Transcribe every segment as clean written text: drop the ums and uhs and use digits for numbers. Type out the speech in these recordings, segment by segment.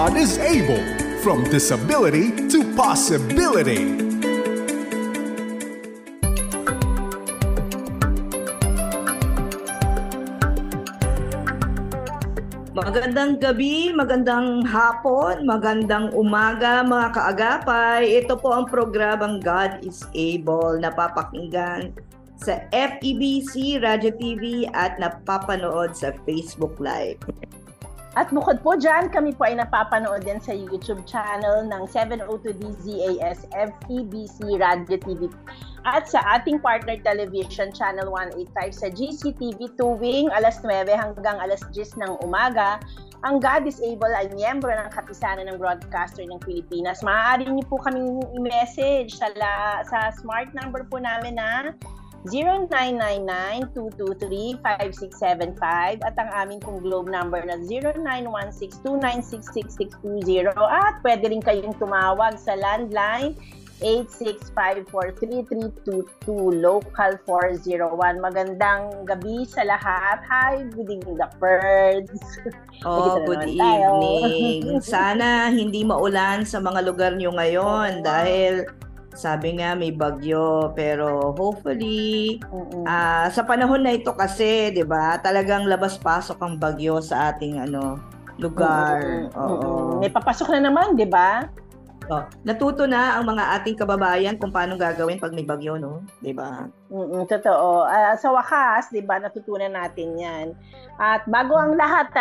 God is able. From disability to possibility. Magandang gabi, magandang hapon, magandang umaga mga kaagapay. Ito po ang programang God is Able na papakinggan sa FEBC, Radyo TV at napapanood sa Facebook Live. At bukod po dyan, kami po ay napapanood din sa YouTube channel ng 702 DZAS FEBC Radyo TV at sa ating partner television channel 185 sa GCTV tuwing alas 9 hanggang alas 10 ng umaga. Ang God is Able ay miyembro ng kapisanan ng broadcaster ng Pilipinas. Maaari niyo po kaming i-message sa smart number po namin na 0999-223-5675 at ang aming pong Globe number na 0916-296-6620 at pwede rin kayong tumawag sa landline 8654332 local 401. Magandang gabi sa lahat. Hi, good evening the birds. Good evening. Sana hindi maulan sa mga lugar nyo ngayon dahil sabi nga may bagyo, pero hopefully sa panahon na ito kasi, 'di ba? Talagang labas-pasok ang bagyo sa ating lugar. May papasok na naman, 'di ba? Natuto na ang mga ating kababayan kung paano gagawin pag may bagyo, no? 'Di ba? Totoo. Sa wakas, 'di ba, natutunan natin 'yan. At bago ang lahat,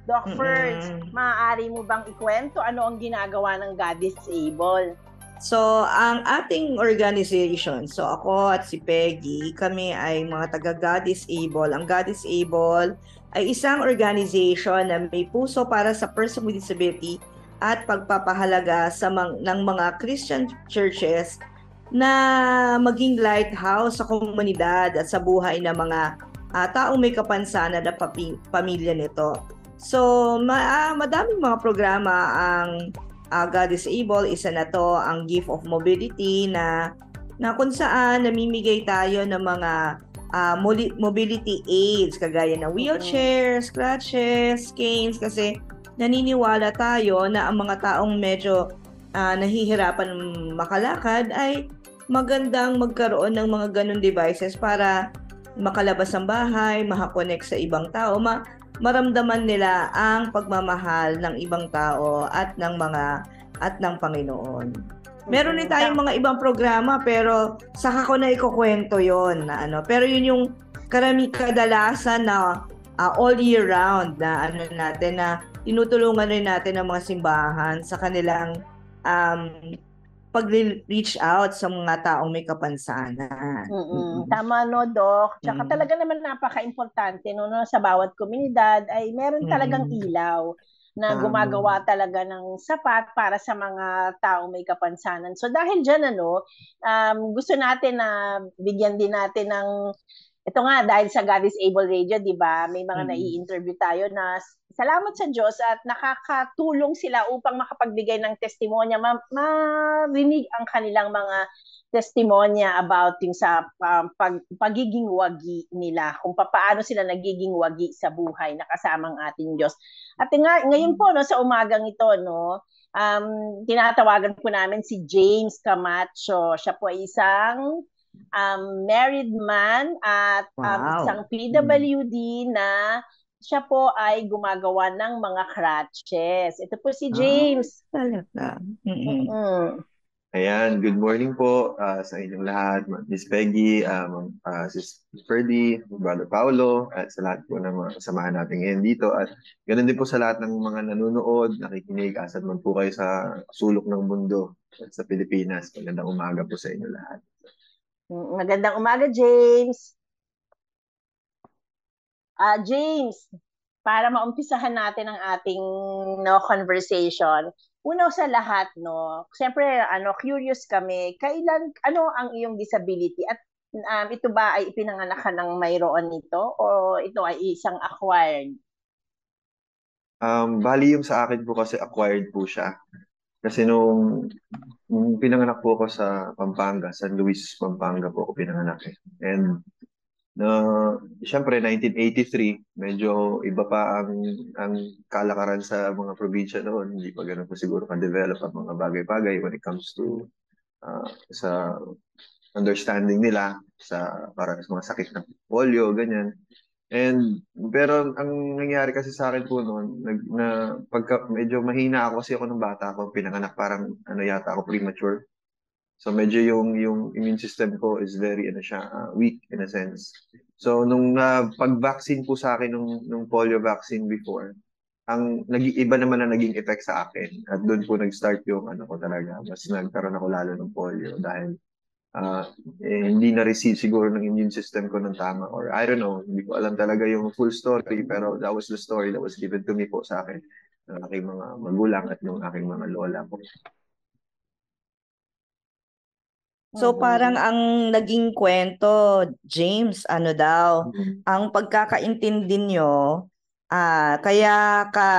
Doc Ferds, maaari mo bang ikwento ano ang ginagawa ng God is Able? So, ang ating organization, so ako at si Peggy, kami ay mga taga God is Able. Ang God is Able ay isang organization na may puso para sa person with disability at pagpapahalaga ng mga Christian churches na maging lighthouse sa komunidad at sa buhay ng mga taong may kapansanan at pamilya nito. So, madaming mga programa ang God is Able. Isa na to ang Gift of Mobility na kung saan namimigay tayo ng mga mobility aids kagaya ng wheelchairs, crutches, canes kasi naniniwala tayo na ang mga taong medyo nahihirapan makalakad ay magandang magkaroon ng mga ganun devices para makalabas ng bahay, makakonect sa ibang tao, maramdaman nila ang pagmamahal ng ibang tao at ng Panginoon. Meron din tayong mga ibang programa pero saka ko na ikukwento 'yon na pero yun yung kadalasan na all year round na natin na tinutulungan rin natin ang mga simbahan sa kanilang pag-reach out sa mga taong may kapansanan. Tama, Doc. Tsaka talaga naman napaka-importante sa bawat komunidad ay meron talagang ilaw na gumagawa talaga ng sapat para sa mga taong may kapansanan. So dahil dyan, gusto natin na bigyan din natin ng ito nga, dahil sa God is Able Radio, di ba, may mga nai-interview tayo na salamat sa Diyos at nakakatulong sila upang makapagbigay ng testimonya, marinig ang kanilang mga testimonya about yung sa pagiging wagi nila, kung paano sila nagiging wagi sa buhay na kasamang ating Diyos. At ngayon po, sa umagang ito, tinatawagan po namin si James Camacho. Siya po ay isang married man at isang PWD na siya po ay gumagawa ng mga crutches. Ito po si James. Talaga. Ayan, good morning po sa inyong lahat, Miss Peggy, Sis Ferdy, Brother Paulo, at sa lahat po ng mga kasamahan natin ngayon dito. At ganoon din po sa lahat ng mga nanonood, nakikinig, asan man po kayo sa sulok ng mundo at sa Pilipinas. Magandang umaga po sa inyo lahat. Magandang umaga, James. James, para maumpisahan natin ang ating conversation, una sa lahat, siyempre, curious kami, ano ang iyong disability at ito ba ay ipinanganak ka ng mayroon nito o ito ay isang acquired? Bali yung sa akin po kasi acquired po siya. Kasi nung pinanganak po ako sa Pampanga, San Luis, Pampanga po ako pinanganak. And na syempre 1983, medyo iba pa ang kalakaran sa mga probinsya noon. Hindi pa ganun po siguro ka-develop ang mga bagay-bagay when it comes to sa understanding nila sa para sa mga sakit ng polio, ganyan. Pero ang nangyari kasi sa akin po noon, pagka medyo mahina ako kasi ako nung bata ako, pinanganak parang ano yata ako premature. So medyo yung immune system ko is very ano siya, weak in a sense. So nung pag-vaccine po sa akin nung polio vaccine before, ang nag-iba naman na naging effect sa akin. At doon po nag-start yung ano ko talaga, mas nagkaroon ako lalo ng polio dahil ah, hindi na-receive siguro ng immune system ko ng tama or I don't know, hindi ko alam talaga yung full story pero that was the story that was given to me po sa akin ng aking mga magulang at ng aking mga lola po. So parang ang naging kwento, James, ano daw, ang pagkakaintindi nyo, kaya ka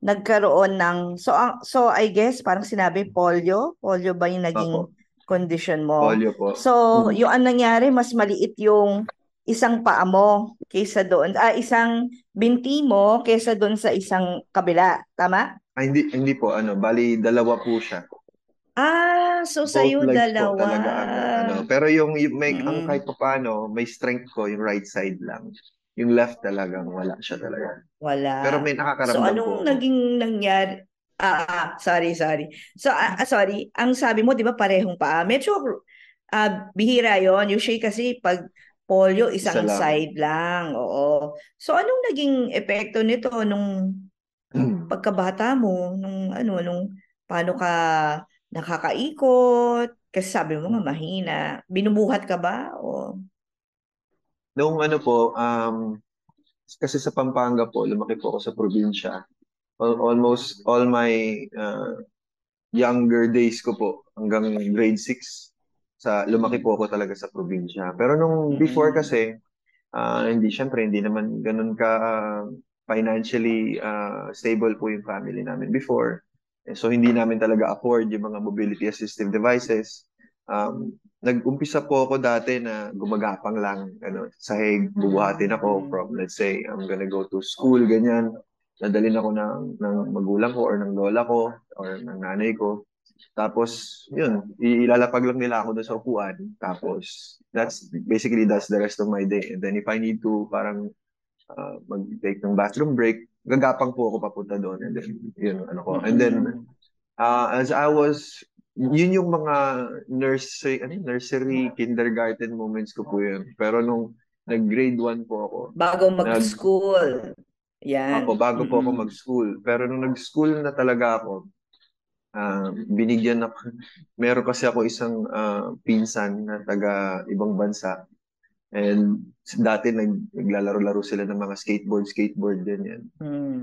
nagkaroon ng, so I guess parang sinabi polio ba yung naging Opo, condition mo? polio po. So yung ang nangyari, mas maliit yung isang paa mo kaysa doon, isang binti mo kaysa doon sa isang kabila, tama? Hindi po, bali dalawa po siya. So Both sa'yo legs po dalawa. talaga pero yung may ang Mm. kahit paano, may strength ko yung right side lang. Yung left talagang wala siya talaga. Pero Wala. may So nakakaramdam po anong ako. naging nangyari? Sorry. So sorry, ang sabi mo 'di ba parehong paa? Medyo bihira 'yon. Usually kasi pag polio Isa isang lang. side lang. Oo. So anong naging epekto nito nung pagkabata mo, nung paano ka nakakaikot? Kasi sabi mo nga mahina. Binubuhat ka ba o Nung ano po, kasi sa Pampanga po, lumaki po ako sa probinsya. Almost all my younger days ko po, hanggang grade 6, lumaki po ako talaga sa probinsya. Pero nung before Mm. kasi, syempre, hindi naman ganun ka financially stable po yung family namin before. So, hindi namin talaga afford yung mga mobility assistive devices. Nag-umpisa po ako dati na gumagapang lang, sahig, bubuhatin ako from, let's say, I'm gonna go to school, ganyan. Dadalhin ako ng magulang ko or ng lola ko or ng nanay ko. Tapos, yun, ilalapag lang nila ako doon sa upuan. Tapos, that's the rest of my day. And then if I need to parang mag-take ng bathroom break, gagapang po ako papunta doon. And then, yun, ano ko. And then, as I was, yun yung mga nursery, kindergarten moments ko po yun. Pero nung nag-grade 1 po ako, bago mag-school? Yan. bago po ako mag-school. Pero nung nag-school na talaga ako, binigyan ako, meron kasi ako isang pinsan na taga ibang bansa. And dati naglalaro-laro sila ng mga skateboard din yan.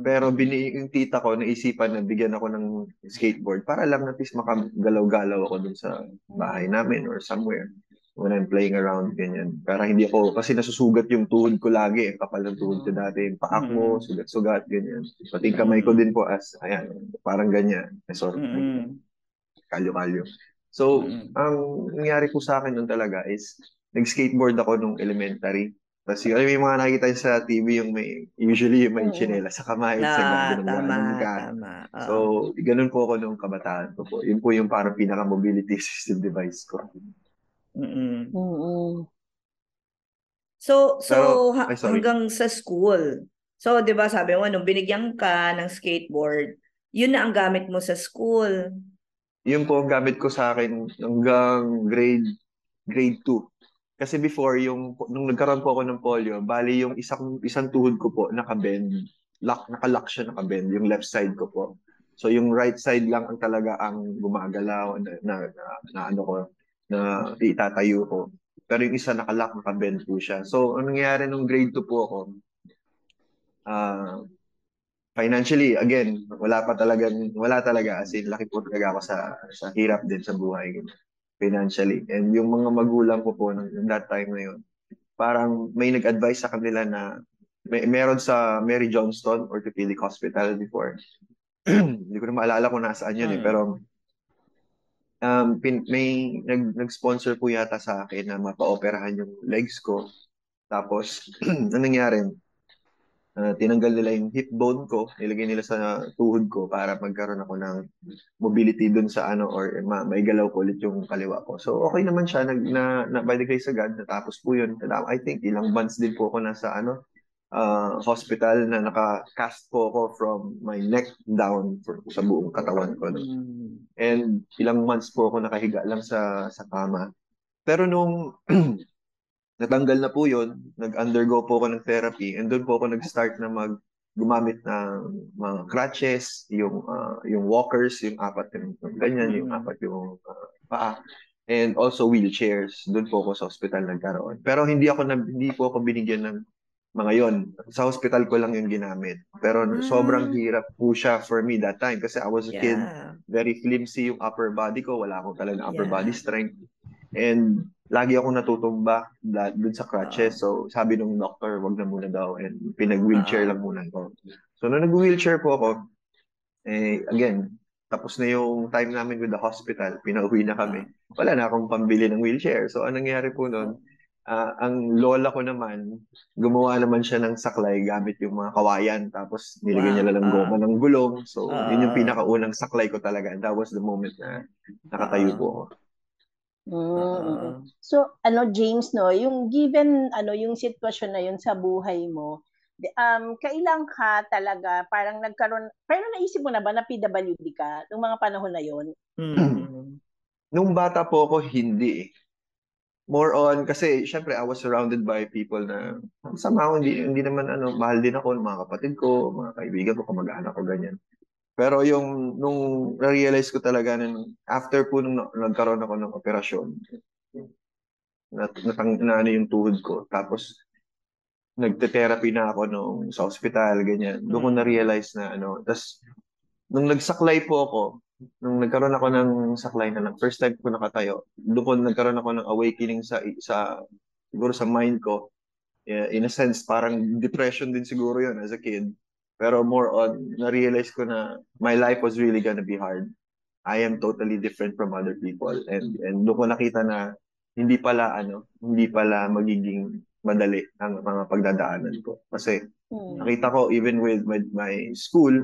Pero yung tita ko, naisipan na bigyan ako ng skateboard para lang at least makagalaw-galaw ako dun sa bahay namin or somewhere when I'm playing around, ganyan. Para hindi ako, kasi nasusugat yung tuhod ko lagi, kapal ng tuhod ko dati, yung paak mo, sugat-sugat, ganyan. Pati yung kamay ko din po ayan, parang ganyan. Sort of, kalyo-kalyo. So, ang nangyari po sa akin nun talaga is, nag-skateboard ako nung elementary. Tapos yung mga nakikita sa TV, usually may chinela sa kamay, sa binanggaan ng magka. Tama. So, ganun po ako nung kabataan ko po. Yun po yung parang pinaka-mobility system device ko. So Pero, sorry. hanggang sa school. So, 'di ba sabi mo nung binigyan ka ng skateboard, yun na ang gamit mo sa school. Yun po ang gamit ko sa akin hanggang grade 2. Kasi before, nung nagkaroon po ako ng polio, bali yung isang tuhod ko po nakabend. Nakalock siya, nakabend, yung left side ko po. So yung right side lang ang talaga ang gumagalaw na ano ko, na itatayo ko. Pero yung isa nakalock, nakabend po siya. So ang nangyayari nung grade 2 po ako, financially, again, wala talaga. As in, laki po talaga ako sa hirap din sa buhay. Financially. And yung mga magulang ko po ng that time na yun, parang may nag-advise sa kanila na meron sa Mary Johnston Orthopedic Hospital before. Hindi ko na maalala kung nasaan yun pero may nag-sponsor po yata sa akin na mapa-operahan yung legs ko. Tapos, anong nangyari? Tinanggal nila yung hip bone ko, nilagay nila sa tuhod ko para magkaroon ako ng mobility dun sa ano or maigalaw ko ulit yung kaliwa ko. So okay naman siya by the grace of God natapos po yun. I think ilang months din po ako nasa hospital na naka-cast po ako from my neck down sa buong katawan ko. And ilang months po ako nakahiga lang sa kama. Pero nung natanggal na po yun, nag-undergo po ako ng therapy, and doon po ako nag-start na gumamit ng mga crutches, yung walkers, yung apat yung ganyan, yung apat yung paa, and also wheelchairs. Doon po ako sa hospital nagkaroon. Pero hindi po ako binigyan ng mga yon. Sa hospital ko lang yung ginamit. Pero sobrang hirap po siya for me that time kasi I was a kid, very flimsy yung upper body ko, wala akong talagang upper body strength. And lagi akong natutumba dun sa crutches. So, sabi nung doctor, wag na muna daw. And pinag-wheelchair lang muna ako. So, nung nag-wheelchair po ako, again, tapos na yung time namin with the hospital. Pinauwi na kami. Wala na akong pambili ng wheelchair. So, anong nangyari po nun? Ang lola ko naman, gumawa naman siya ng saklay gamit yung mga kawayan. Tapos, nilagyan niya lang goma ng gulong. So, yun yung pinakaunang saklay ko talaga. And that was the moment na nakatayo po ako. So, James, no, yung given, yung sitwasyon na yun sa buhay mo, kailan ka talaga, parang nagkaroon, pero naisip mo na ba na PWD ka nung mga panahon na yun? Nung bata po ako, hindi eh. More on, kasi syempre, I was surrounded by people na somehow, hindi naman, mahal din ako ng mga kapatid ko, mga kaibigan ko, kamag-anak ko, ganyan. Pero nung na-realize ko talaga after po nung nagkaroon ako ng operasyon, na yung tuhod ko, tapos nagte-therapy na ako sa hospital, ganyan. Doon ko na-realize na tapos nung nagsaklay po ako, nung nagkaroon ako ng saklay na first time ko nakatayo, doon ko nagkaroon ako ng awakening siguro sa mind ko. Yeah, in a sense, parang depression din siguro yun as a kid. Pero more on, na-realize ko na my life was really gonna be hard. I am totally different from other people. And doon ko nakita na hindi pala magiging madali ang mga pagdadaanan ko. Kasi nakita ko even with my school,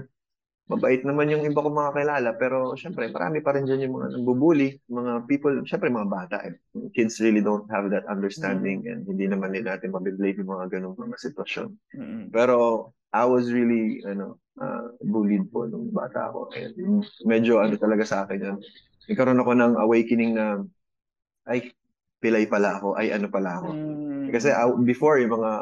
mabait naman yung iba ko mga kilala, pero syempre marami pa rin dyan yung mga nagbubuli, mga people, syempre mga bata. Kids really don't have that understanding and hindi naman din natin mabiblame yung mga ganung mga sitwasyon. Pero I was really bullied po nung bata ako. And medyo talaga sa akin yun. Nagkaroon ako ng awakening na ay, pilay pala ako, ay ano pala ako. Kasi before yung mga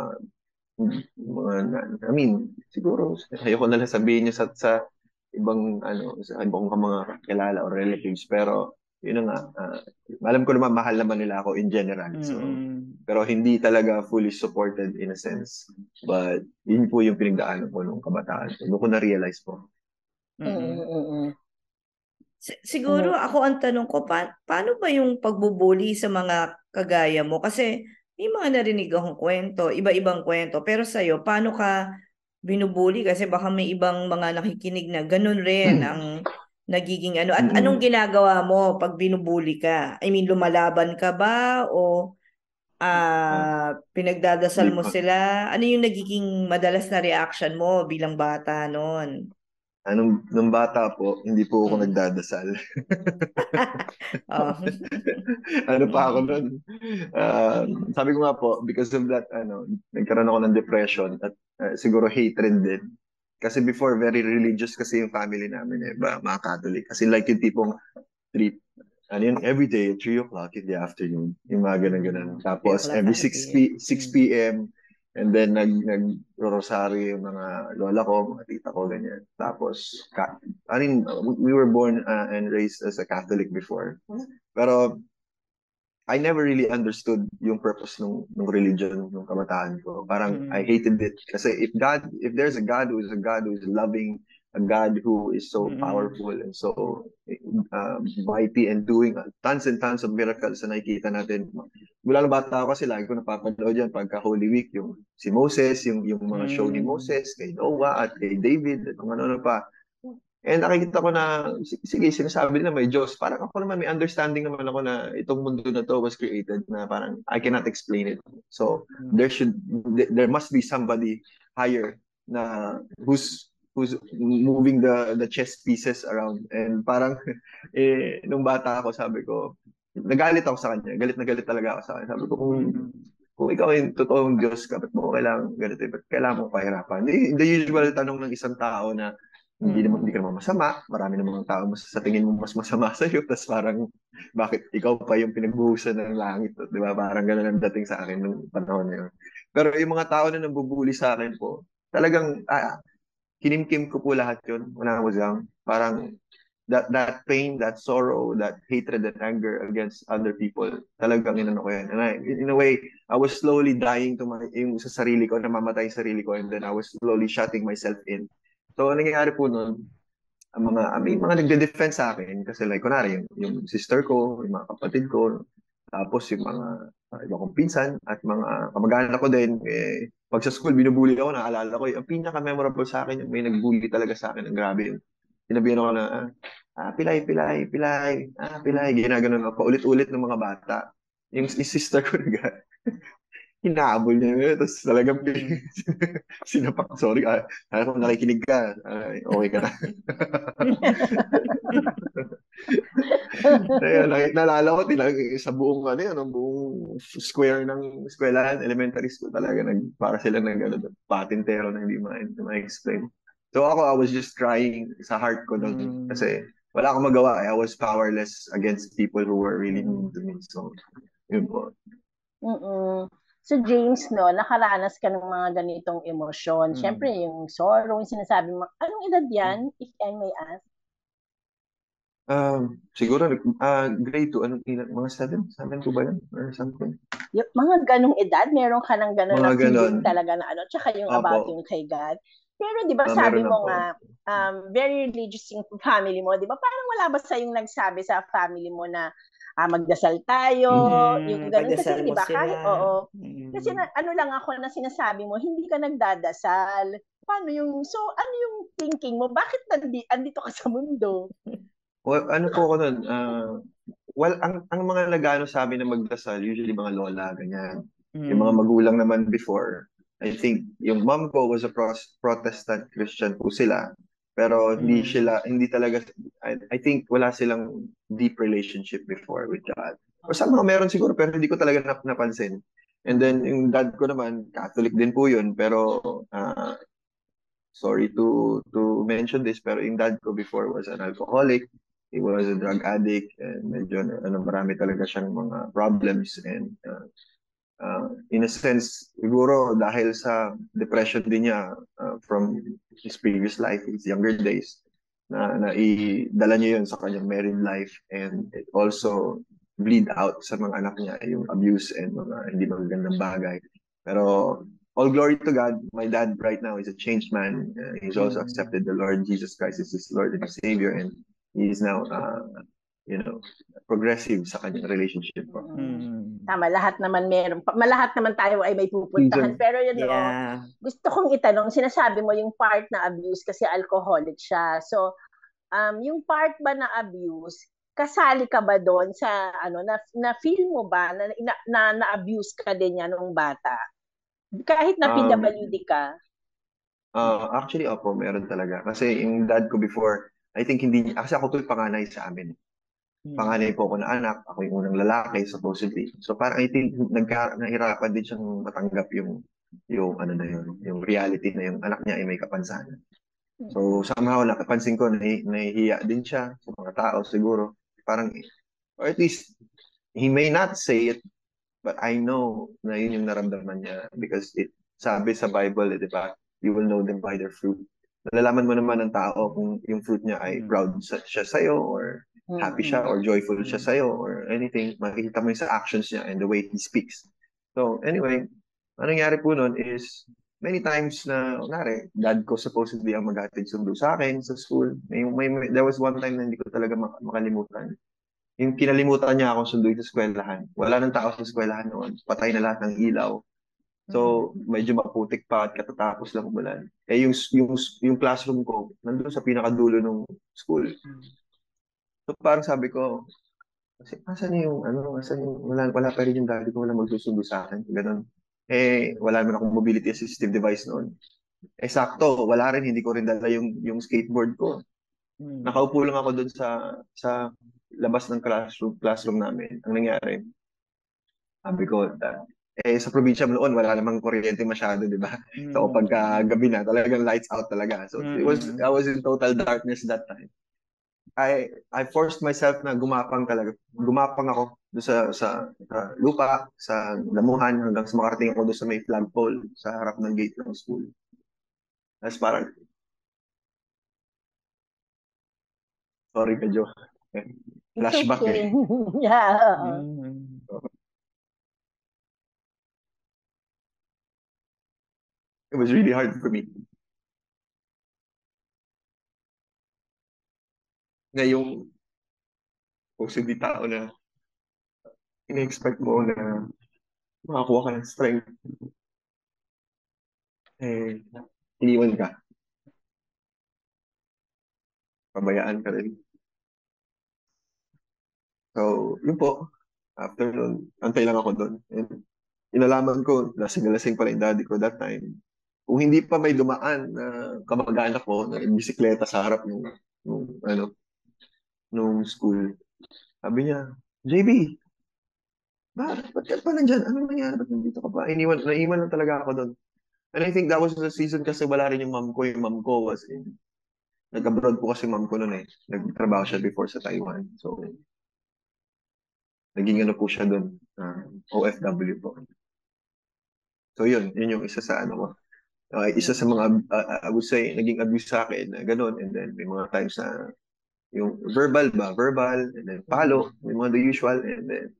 I mean, siguro ayoko na lang sabihin niyo sa ibang sa ibang mga kilala or relatives, pero yun nga, alam ko naman mahal naman nila ako in general. So, pero hindi talaga fully supported in a sense. But yun po yung pinagdaanan ko nung kabataan. Doon ko na-realize po. Siguro ako ang tanong ko, paano ba yung pagbubuli sa mga kagaya mo? Kasi may mga narinig akong kwento, iba-ibang kwento. Pero sa'yo, paano ka binubuli? Kasi baka may ibang mga nakikinig na ganun rin ang nagiging At anong ginagawa mo pag binubuli ka? I mean, lumalaban ka ba? O pinagdadasal mo sila? Ano yung nagiging madalas na reaction mo bilang bata noon? Nung bata po, hindi po ako nagdadasal. Pa ako nun. Sabi ko nga po, because of that, nagkaroon ako ng depression at siguro hatred din. Kasi before, very religious kasi yung family namin, mga Catholic. Kasi like yung tipong every day, 3 o'clock in the afternoon, yung mga ganun-ganun. Tapos every 6 p.m., and then nag-rosaryo yung mga lola ko, mga tita ko, ganyan. Tapos, we were born and raised as a Catholic before. Pero, I never really understood yung purpose ng religion ng kabataan ko. Parang, I hated it. Kasi if there's a God who is loving, a God who is so powerful and so mighty and doing tons and tons of miracles na nakikita natin. Mula nung bata ako kasi lagi ko napapanood yan pagka Holy Week, yung si Moses, yung mga show ni Moses, kay Noah at kay David, at kung ano pa. And nakikita ko na, sige, sinasabi nila may Diyos. Parang ako naman, may understanding naman ako na itong mundo na to was created na parang I cannot explain it. So, there must be somebody higher na who's moving the chess pieces around. And parang, nung bata ako, sabi ko, nagalit ako sa kanya. Galit na galit talaga ako sa kanya. Sabi ko, kung ikaw yung totoong Diyos ka, ba't mo kailangan ganito? Ba't kailangan mo pahirapan? The usual tanong ng isang tao na hindi ka naman masama, marami namang tao sa tingin mo mas masama sa iyo, tapos parang bakit ikaw pa yung pinagbuhusan ng langit, di ba? Parang gano'n ang dating sa akin nung panahon na yun. Pero yung mga tao na nambubuli sa akin po, talagang kinimkim ko po lahat yun when I was young. Parang that pain, that sorrow, that hatred and anger against other people, talagang inano ko yan. And in a way, I was slowly dying to yung sa sarili ko, namamatay yung sarili ko, and then I was slowly shutting myself in. So, ang nangyayari po nun, may mga nagde-defense sa akin kasi like, kunwari, yung sister ko, yung mga kapatid ko, tapos yung mga iba kong pinsan at mga kamag-anak ko din, pag sa school, binubuli ako, naalala ko, ang pinaka-memorable sa akin, yung may nagbully talaga sa akin, ang grabe yun. Sinabihan ako na, pilay, ginaganon ako, paulit-ulit ng mga bata. Yung sister ko, hinabol niya yun. Tapos talagang sinapak. Sorry, kung nakikinig ka, okay ka na. Ayun, naalala ko, sa buong, buong square ng eskwelahan, elementary school talaga, para sila patintero na hindi ma-explain. So ako, I was just crying sa heart ko doon. Kasi wala akong magawa. I was powerless against people who were really mean to me. So, yun po. So James, no, nakaranas ka ng mga ganitong emosyon. Siyempre, yung sorrow, yung sinasabi mo, anong edad yan, if I may ask? Siguro, grade 2, mga 7 po ba yan? Or something? Yung mga ganong edad, meron ka ng ganon na feeling talaga na tsaka yung about yung kay God. Pero di ba sabi mo nga, very religious yung family mo, di ba? Parang wala ba sa yung nagsabi sa family mo na magdasal tayo, yung ganun. Kasi di ba, kahit, kasi ano lang ako na sinasabi mo, hindi ka nagdadasal. Paano yung, so ano yung thinking mo? Bakit andito ka sa mundo? Well, ano po ako nun, well, ang mga nagano sa amin na magdasal, usually mga lola, ganyan. Yung mga magulang naman before, I think, yung mom ko was a Protestant Christian po sila. Pero hindi talaga, I think wala silang deep relationship before with God. Or somehow meron siguro, pero hindi ko talaga napansin. And then, yung dad ko naman, Catholic din po yun. Pero, sorry to mention this, pero yung dad ko before was an alcoholic. He was a drug addict, and medyo, marami talaga siyang mga problems. And in a sense, siguro dahil sa depression din niya from his previous life, his younger days, na idala niya yun sa kanyang married life, and it also bleed out sa mga anak niya, yung abuse and mga hindi magagandang bagay. Pero all glory to God, my dad right now is a changed man. He's also accepted the Lord Jesus Christ as his Lord and Savior, and he is now progressive sa kanyang relationship. Tama, lahat naman tayo ay may pupuntahan. Pero gusto kong itanong, sinasabi mo yung part na abuse kasi alcoholic siya. So, yung part ba na abuse, kasali ka ba doon sa na feel mo ba na abuse ka din yan nung bata? Kahit na PWD ka? Actually, opo, meron talaga. Kasi yung dad ko before, I think kasi ako yung panganay sa amin. Panganay po ako na anak, ako yung unang lalaki, supposedly. So parang I think nahirapan din siyang matanggap yung reality na yung anak niya ay may kapansanan. So somehow nakapansin ko, nahihiya din siya sa mga tao siguro. Parang, or at least, he may not say it, but I know na yun yung naramdaman niya because sabi sa Bible, di ba? You will know them by their fruit. Nalalaman mo naman ng tao kung yung fruit niya ay proud siya sa'yo or happy siya or joyful siya sa'yo or anything. Makikita mo yung sa actions niya and the way he speaks. So anyway, ang nangyari po nun is many times na, dad ko supposedly ang maghatid sundo sa akin sa school. There was one time na hindi ko talaga makalimutan. Yung kinalimutan niya akong sunduin sa eskwelahan. Wala nang tao sa eskwelahan noon. Patay na lahat ng ilaw. So, medyo maputik pa at katatapos lang umulan. Eh, yung classroom ko, nandun sa pinakadulo ng school. So, parang sabi ko, kasi asan yung, wala pa rin yung daddy ko, wala magsusundo sa akin. Ganun. Eh, wala naman akong mobility assistive device noon. Eh, sakto, wala rin, hindi ko rin dala yung skateboard ko. Nakaupo lang ako doon sa labas ng classroom namin. Ang nangyari, sabi ko, sa probinsya noon, wala namang kuryente masyado, di ba? So, pagka gabi na, talagang lights out talaga. So, I was in total darkness that time. I forced myself na gumapang talaga. Gumapang ako doon sa lupa, sa damuhan, hanggang sa makarating ako doon sa may flagpole sa harap ng gate ng school. Tapos parang, sorry ka, Jo. Flashback okay. Yeah. It was really hard for me. Ngayong kung hindi tao na ina-expect mo na makakuha ka ng strength, eh, iniwan ka. Pabayaan ka rin. So, yun po. After nun, antay lang ako doon. And inalaman ko, lasing pala yung daddy ko that time. Kung hindi pa may dumaan na kamag-anak ko na bisikleta sa harap nung school, sabi niya, JB, ba't ka pa nandyan? Ano nangyari? Ba't nandito ka pa? Naiwan lang talaga ako doon. And I think that was the season kasi wala rin yung mom ko. Yung mom ko was nag-abroad po kasi mom ko noon eh. Nagtrabaho siya before sa Taiwan. So, naging ano po siya doon. OFW po. So, yun yung isa sa ano ko. Isa sa mga, I would say, naging abuse sa akin na ganun. And then, may mga times na yung verbal, and then palo, may mga the usual. And then,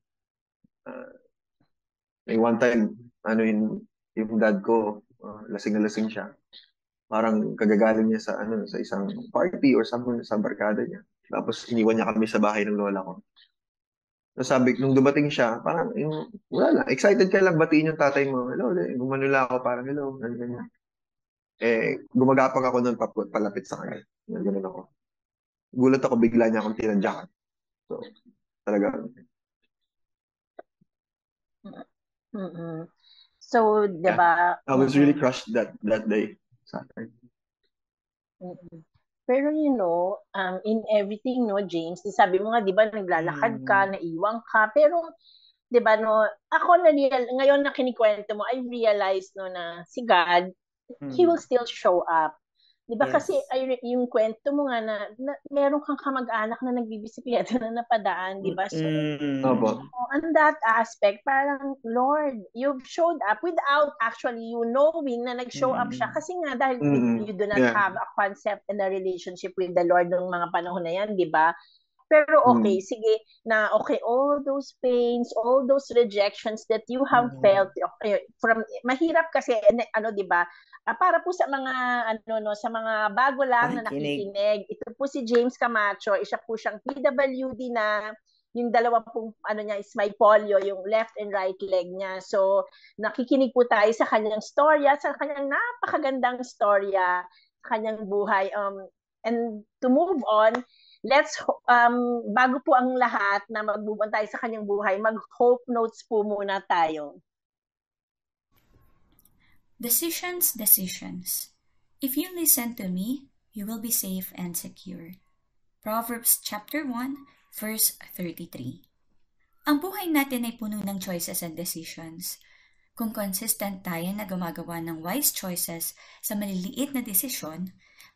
may one time, yung dad ko, lasing na lasing siya. Parang kagagaling niya sa isang party or something sa barkada niya. Tapos iniwan niya kami sa bahay ng lola ko. So sabi, nung dumating siya, parang wala lang. Excited ka lang batiin yung tatay mo. Hello, gumanula ako, parang hello, ganyan. Eh, gumagapag ako nun palapit sa kanya. Ganun ako. Gulat ako, bigla niya akong tinadyakan. So, talaga. So, diba? I was really crushed that day. Saturday. Pero in everything, no, James, sabi mo nga, di ba, naglalakad ka, naiwang ka, pero, di ba, no, ako ngayon na kinikwento mo, I realized, no, na si God, He will still show up. Di ba, kasi yung kwento mo nga na meron kang kamag-anak na nagbibisikleta na napadaan, di ba? So, on that aspect, parang, Lord, you've showed up without actually you knowing na nag-show up siya. Kasi nga, dahil you do not have a concept and a relationship with the Lord ng mga panahon na yan, di ba? Pero okay, sige, na okay, all those pains, all those rejections that you have felt, okay, mahirap kasi, di ba? Para po sa mga sa mga bago lang na nakikinig, ito po si James Camacho, isa po siyang PWD na yung dalawa pong niya is may polio, yung left and right leg niya. So nakikinig po tayo sa kanyang storya, sa kanyang napakagandang storya, sa kanyang buhay. And to move on, let's bago po ang lahat na mag-move on tayo sa kanyang buhay, mag-hope notes po muna tayo. Decisions. If you listen to me, you will be safe and secure. Proverbs chapter 1, verse 33. Ang buhay natin ay puno ng choices and decisions. Kung consistent tayo na gumagawa ng wise choices sa maliliit na desisyon,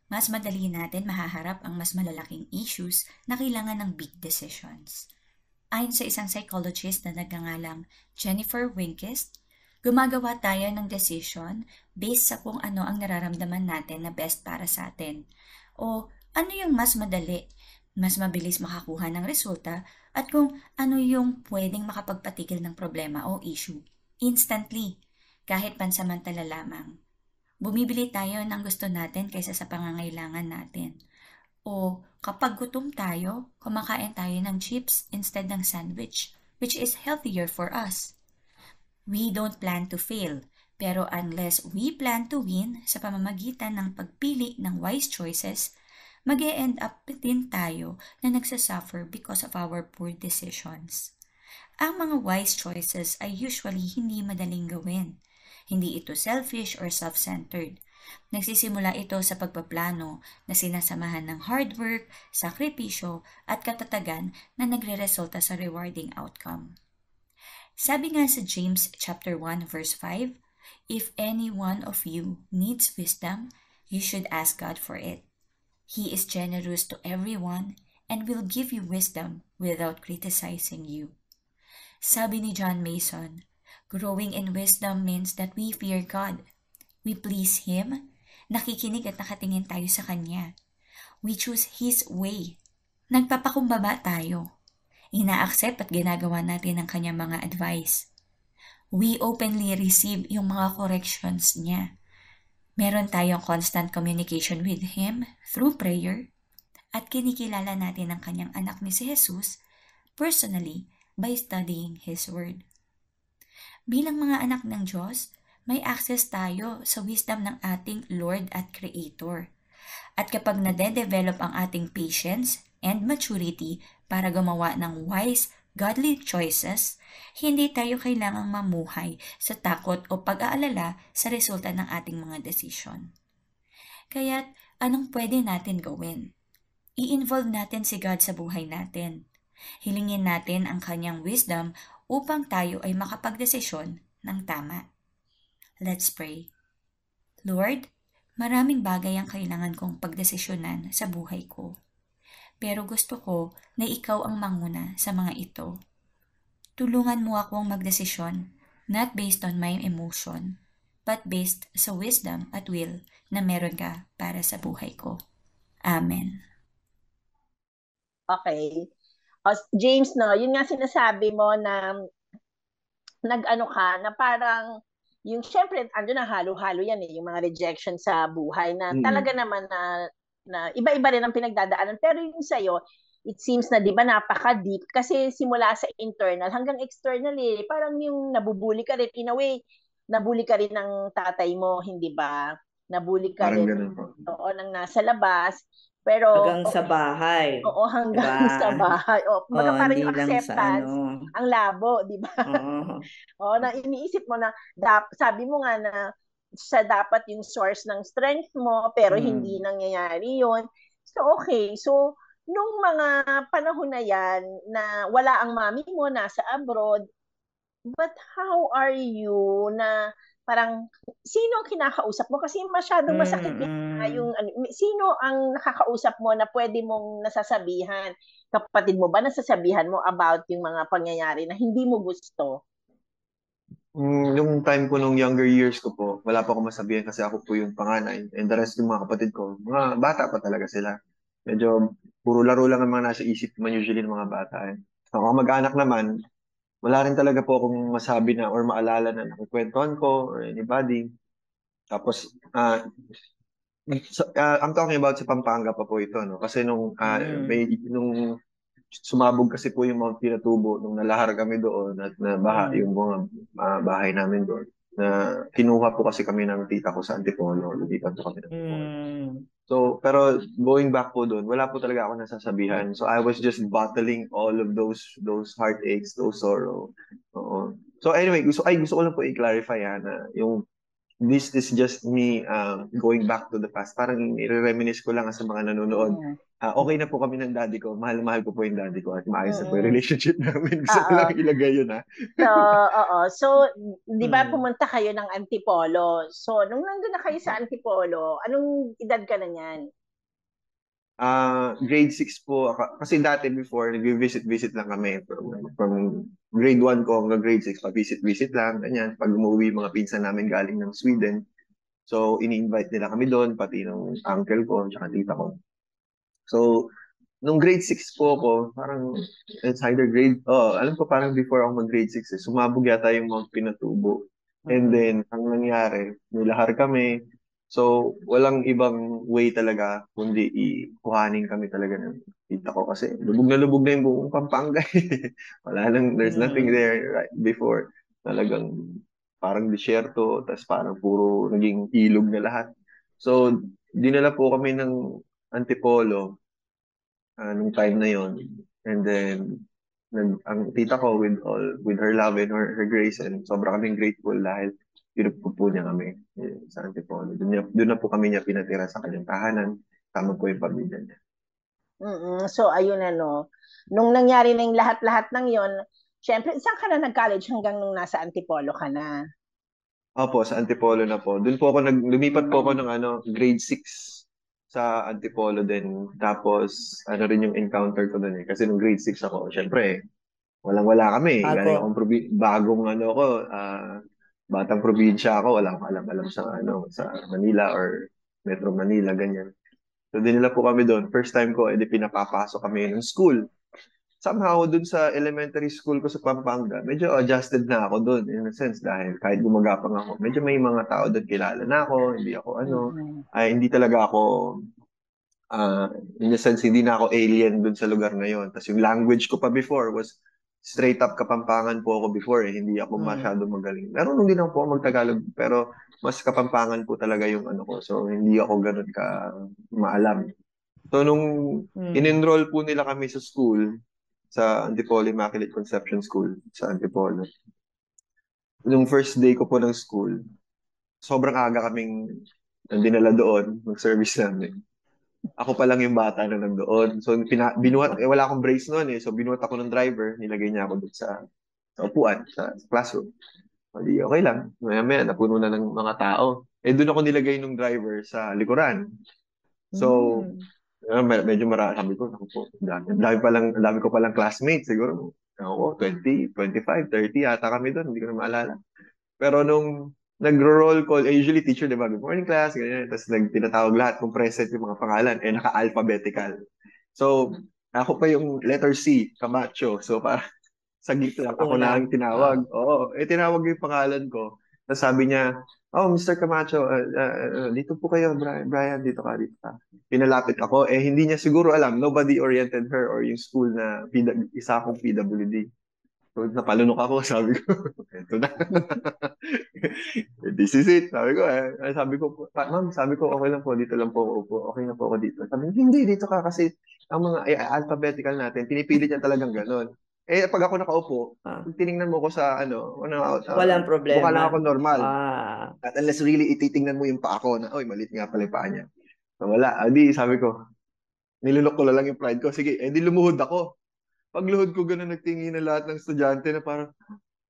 mas madali natin mahaharap ang mas malalaking issues na kailangan ng big decisions. Ayon sa isang psychologist na nagngangalang Jennifer Winkist, gumagawa tayo ng decision based sa kung ano ang nararamdaman natin na best para sa atin. O ano yung mas madali, mas mabilis makakuha ng resulta, at kung ano yung pwedeng makapagpatigil ng problema o issue. Instantly, kahit pansamantala lamang. Bumibili tayo ng gusto natin kaysa sa pangangailangan natin. O kapag gutom tayo, kumakain tayo ng chips instead ng sandwich, which is healthier for us. We don't plan to fail, Pero unless we plan to win sa pamamagitan ng pagpili ng wise choices, mag-e-end up din tayo na nagsasuffer because of our poor decisions. Ang mga wise choices ay usually hindi madaling gawin. Hindi ito selfish or self-centered. Nagsisimula ito sa pagpaplano na sinasamahan ng hard work, sakripisyo at katatagan na nagre-resulta sa rewarding outcome. Sabi nga sa James chapter 1 verse 5, "If any one of you needs wisdom, you should ask God for it. He is generous to everyone and will give you wisdom without criticizing you." Sabi ni John Mason, growing in wisdom means that we fear God. We please Him, nakikinig at nakatingin tayo sa Kanya. We choose His way. Nagpapakumbaba tayo. Ina-accept at ginagawa natin ang Kanyang mga advice. We openly receive yung mga corrections niya. Meron tayong constant communication with Him through prayer at kinikilala natin ang Kanyang anak ni si Jesus personally by studying His Word. Bilang mga anak ng Diyos, may access tayo sa wisdom ng ating Lord at Creator. At kapag nade-develop ang ating patience and maturity para gumawa ng wise, godly choices, hindi tayo kailangang mamuhay sa takot o pag-aalala sa resulta ng ating mga desisyon. Kaya't anong pwede natin gawin? I-involve natin si God sa buhay natin. Hilingin natin ang Kanyang wisdom upang tayo ay makapagdesisyon ng tama. Let's pray. Lord, maraming bagay ang kailangan kong pagdesisyonan sa buhay ko. Pero gusto ko na Ikaw ang manguna sa mga ito. Tulungan mo akong magdesisyon, not based on my emotion, but based sa wisdom at will na meron Ka para sa buhay ko. Amen. Okay. James, no, yun nga sinasabi mo na nag-ano ka, na parang yung syempre, ando na halo-halo yan yung mga rejection sa buhay na talaga naman na iba-iba rin ang pinagdadaanan. Pero yung sa'yo, it seems na di ba napaka-deep kasi simula sa internal hanggang external parang yung nabubuli ka rin, in a way, nabuli ka rin ng tatay mo, hindi ba? Nabuli ka Parang rin ganun po. nang nasa labas. Pero hanggang sa bahay. Oo, hanggang Diba? sa bahay. Kumbaga parang hindi yung lang sa acceptance, ang labo, di ba? Oo. Na iniisip mo na, sabi mo nga na sa dapat yung source ng strength mo, pero hindi nangyayari yun. So, okay. So, nung mga panahon na yan, na wala ang mami mo, nasa abroad, but how are you na parang sino ang kinakausap mo? Kasi masyadong masakit yung sino ang nakakausap mo na pwede mong nasasabihan? Kapatid mo ba nasasabihan mo about yung mga pangyayari na hindi mo gusto? Yung time ko nung younger years ko po, wala pa ako masabihan kasi ako po yung panganay. And the rest yung mga kapatid ko, mga bata pa talaga sila. Medyo puro laro lang ang mga nasa isip man usually ng mga bata. So, ako mag-anak naman, wala rin talaga po akong masabi na or maalala na nakikwentuhan ko or anybody. Tapos, I'm talking about sa Pampanga pa po ito, no? Kasi nung sumabog kasi po yung Mount Pinatubo nung nalahar kami doon at nabaha yung mga bahay namin doon. Na kinuha po kasi kami ng tita ko sa Antipolo. Lumipat po kami ng Antipolo. So, pero going back po doon, wala po talaga ako nasasabihan. So, I was just bottling all of those heartaches, those sorrow. Oo. So, anyway, gusto ko lang po i-clarify na yung this is just me going back to the past. Parang i-reminisce ko lang sa mga nanonood. Okay na po kami ng daddy ko. Mahal-mahal ko po yung daddy ko at maayos na po yung relationship namin. Gusto ko lang ilagay yun, ha? So, di ba pumunta kayo ng Antipolo? So, nung nandun na kayo sa Antipolo, anong edad ka na niyan? Grade 6 po. Kasi dati before, nag-visit lang kami. From grade 1 ko hanggang grade 6, pa-visit lang. Ganyan. Pag umuwi, mga pinsan namin galing ng Sweden. So, ini-invite nila kami doon, pati ng uncle ko, tsaka tita ko. So, nung grade 6 po ako, parang it's either alam ko parang before ako mag-grade 6, sumabog yata yung Mount Pinatubo. And then, ang nangyari, nilahar kami. So, walang ibang way talaga kundi ikuhanin kami talaga ng tita ko kasi lubog na yung buong Pampanga. There's nothing there right before. Talagang parang disyerto, tapos parang puro naging ilog na lahat. So, dinala po kami ng Antipolo nung time na yon. And then, ang tita ko with her love and her grace, and sobra kaming grateful dahil pinupo po niya kami sa Antipolo. Doon na po kami niya pinatira sa kanyang tahanan. Tama po yung pamilya niya. So, ayun nung nangyari na yung lahat-lahat ng yon, syempre, saan ka na nag-college hanggang nung nasa Antipolo ka na? Opo, sa Antipolo na po. Doon po ako lumipat po ako ng grade 6 sa Antipolo din. Tapos rin yung encounter ko doon Kasi nung grade 6 ako, syempre, walang-wala kami. Galing akong bagong batang probinsya ako, wala akong alam sa Manila or Metro Manila, ganyan. So dinala po kami doon. First time ko, pinapapasok kami ng school. Somehow, dun sa elementary school ko sa Pampanga, medyo adjusted na ako dun in a sense dahil kahit gumagapang ako, medyo may mga tao doon kilala na ako, hindi ako hindi talaga ako, in a sense, hindi na ako alien dun sa lugar na yon. Tapos yung language ko pa before was straight up Kapampangan po ako before hindi ako masyado magaling. Meron din ako mag-Tagalog, pero mas Kapampangan po talaga yung ko. So, hindi ako ganun ka maalam. So, nung in-enroll po nila kami sa school, sa Antipolo Immaculate Conception School sa Antipolo. Nung first day ko po ng school, sobrang aga kaming dinala doon, mag-service namin. Ako pa lang yung bata na nandoon. So, binuhat, wala akong brace noon So, binuhat ako ng driver, nilagay niya ako doon sa upuan, sa classroom. Hindi, okay lang. Maya-maya, napuno na ng mga tao. Doon ako nilagay ng driver sa likuran. So, medyo marami. Sabi ko, dami ko palang classmates. Siguro, 20, 25, 30 yata kami doon. Hindi ko na maalala. Pero nung nagro-roll call, usually teacher, di ba? Good morning class, ganyan. Tapos tinatawag lahat kung present yung mga pangalan. Naka-alphabetical. So, ako pa yung letter C, Camacho. So, parang saglit lang. Ako na ang tinawag. Oo. Tinawag yung pangalan ko. Tapos sabi niya, Mr. Camacho, dito po kayo, Brian, dito ka. Pinalapit ako. Hindi niya siguro alam. Nobody oriented her or yung school na isa akong PWD. So, napalunok ako. Sabi ko, eto na. This is it. Sabi ko, ma'am, okay lang po. Dito lang po upo. Okay na po ako dito. Sabi niya, hindi, dito ka kasi ang mga alphabetical natin, pinipilit niya talagang ganon. Pag ako nakaupo, tiningnan mo ko sa walang problema. Mukha lang ako normal. At unless really ititingnan mo yung paa ko na, maliit nga pala yung paa niya. So, wala. Sabi ko, nilunok ko lang yung pride ko. Sige, di lumuhod ako. Pag luhod ko, ganun nagtingin na lahat ng estudyante na parang,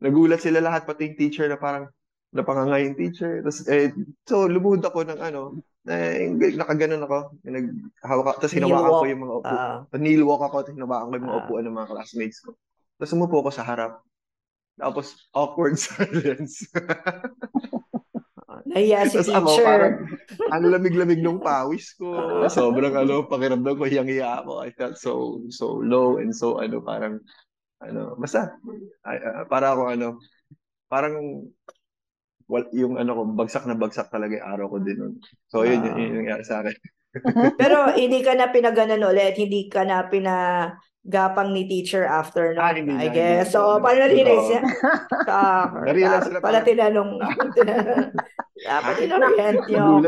nagulat sila lahat, pati yung teacher na parang, napangangay yung teacher. Tapos, so, lumuhod ako ng nakaganon ako. Naghawak, tapos hinawakan ko yung mga upo. Nilwalk ako, tapos hinawakan ko yung mga upuan ng mga classmates ko. Tapos umupo ko sa harap. Tapos, awkward silence. Nahiya si teacher. Tapos parang, ang lamig-lamig nung pawis ko. Sobrang pakiramdam ko, hiyang-hiya ako. I felt so low and so parang, basta, para ako parang, yung ko, bagsak na bagsak talaga yung araw ko din nun. So, yun yung nangyari sa akin. Pero hindi ka na pinaganon ulit, hindi ka na pinagapang ni teacher after no? I guess. So, paano na-realize niya? Na-realize sila pala tinanong. Dapat inorient niyo.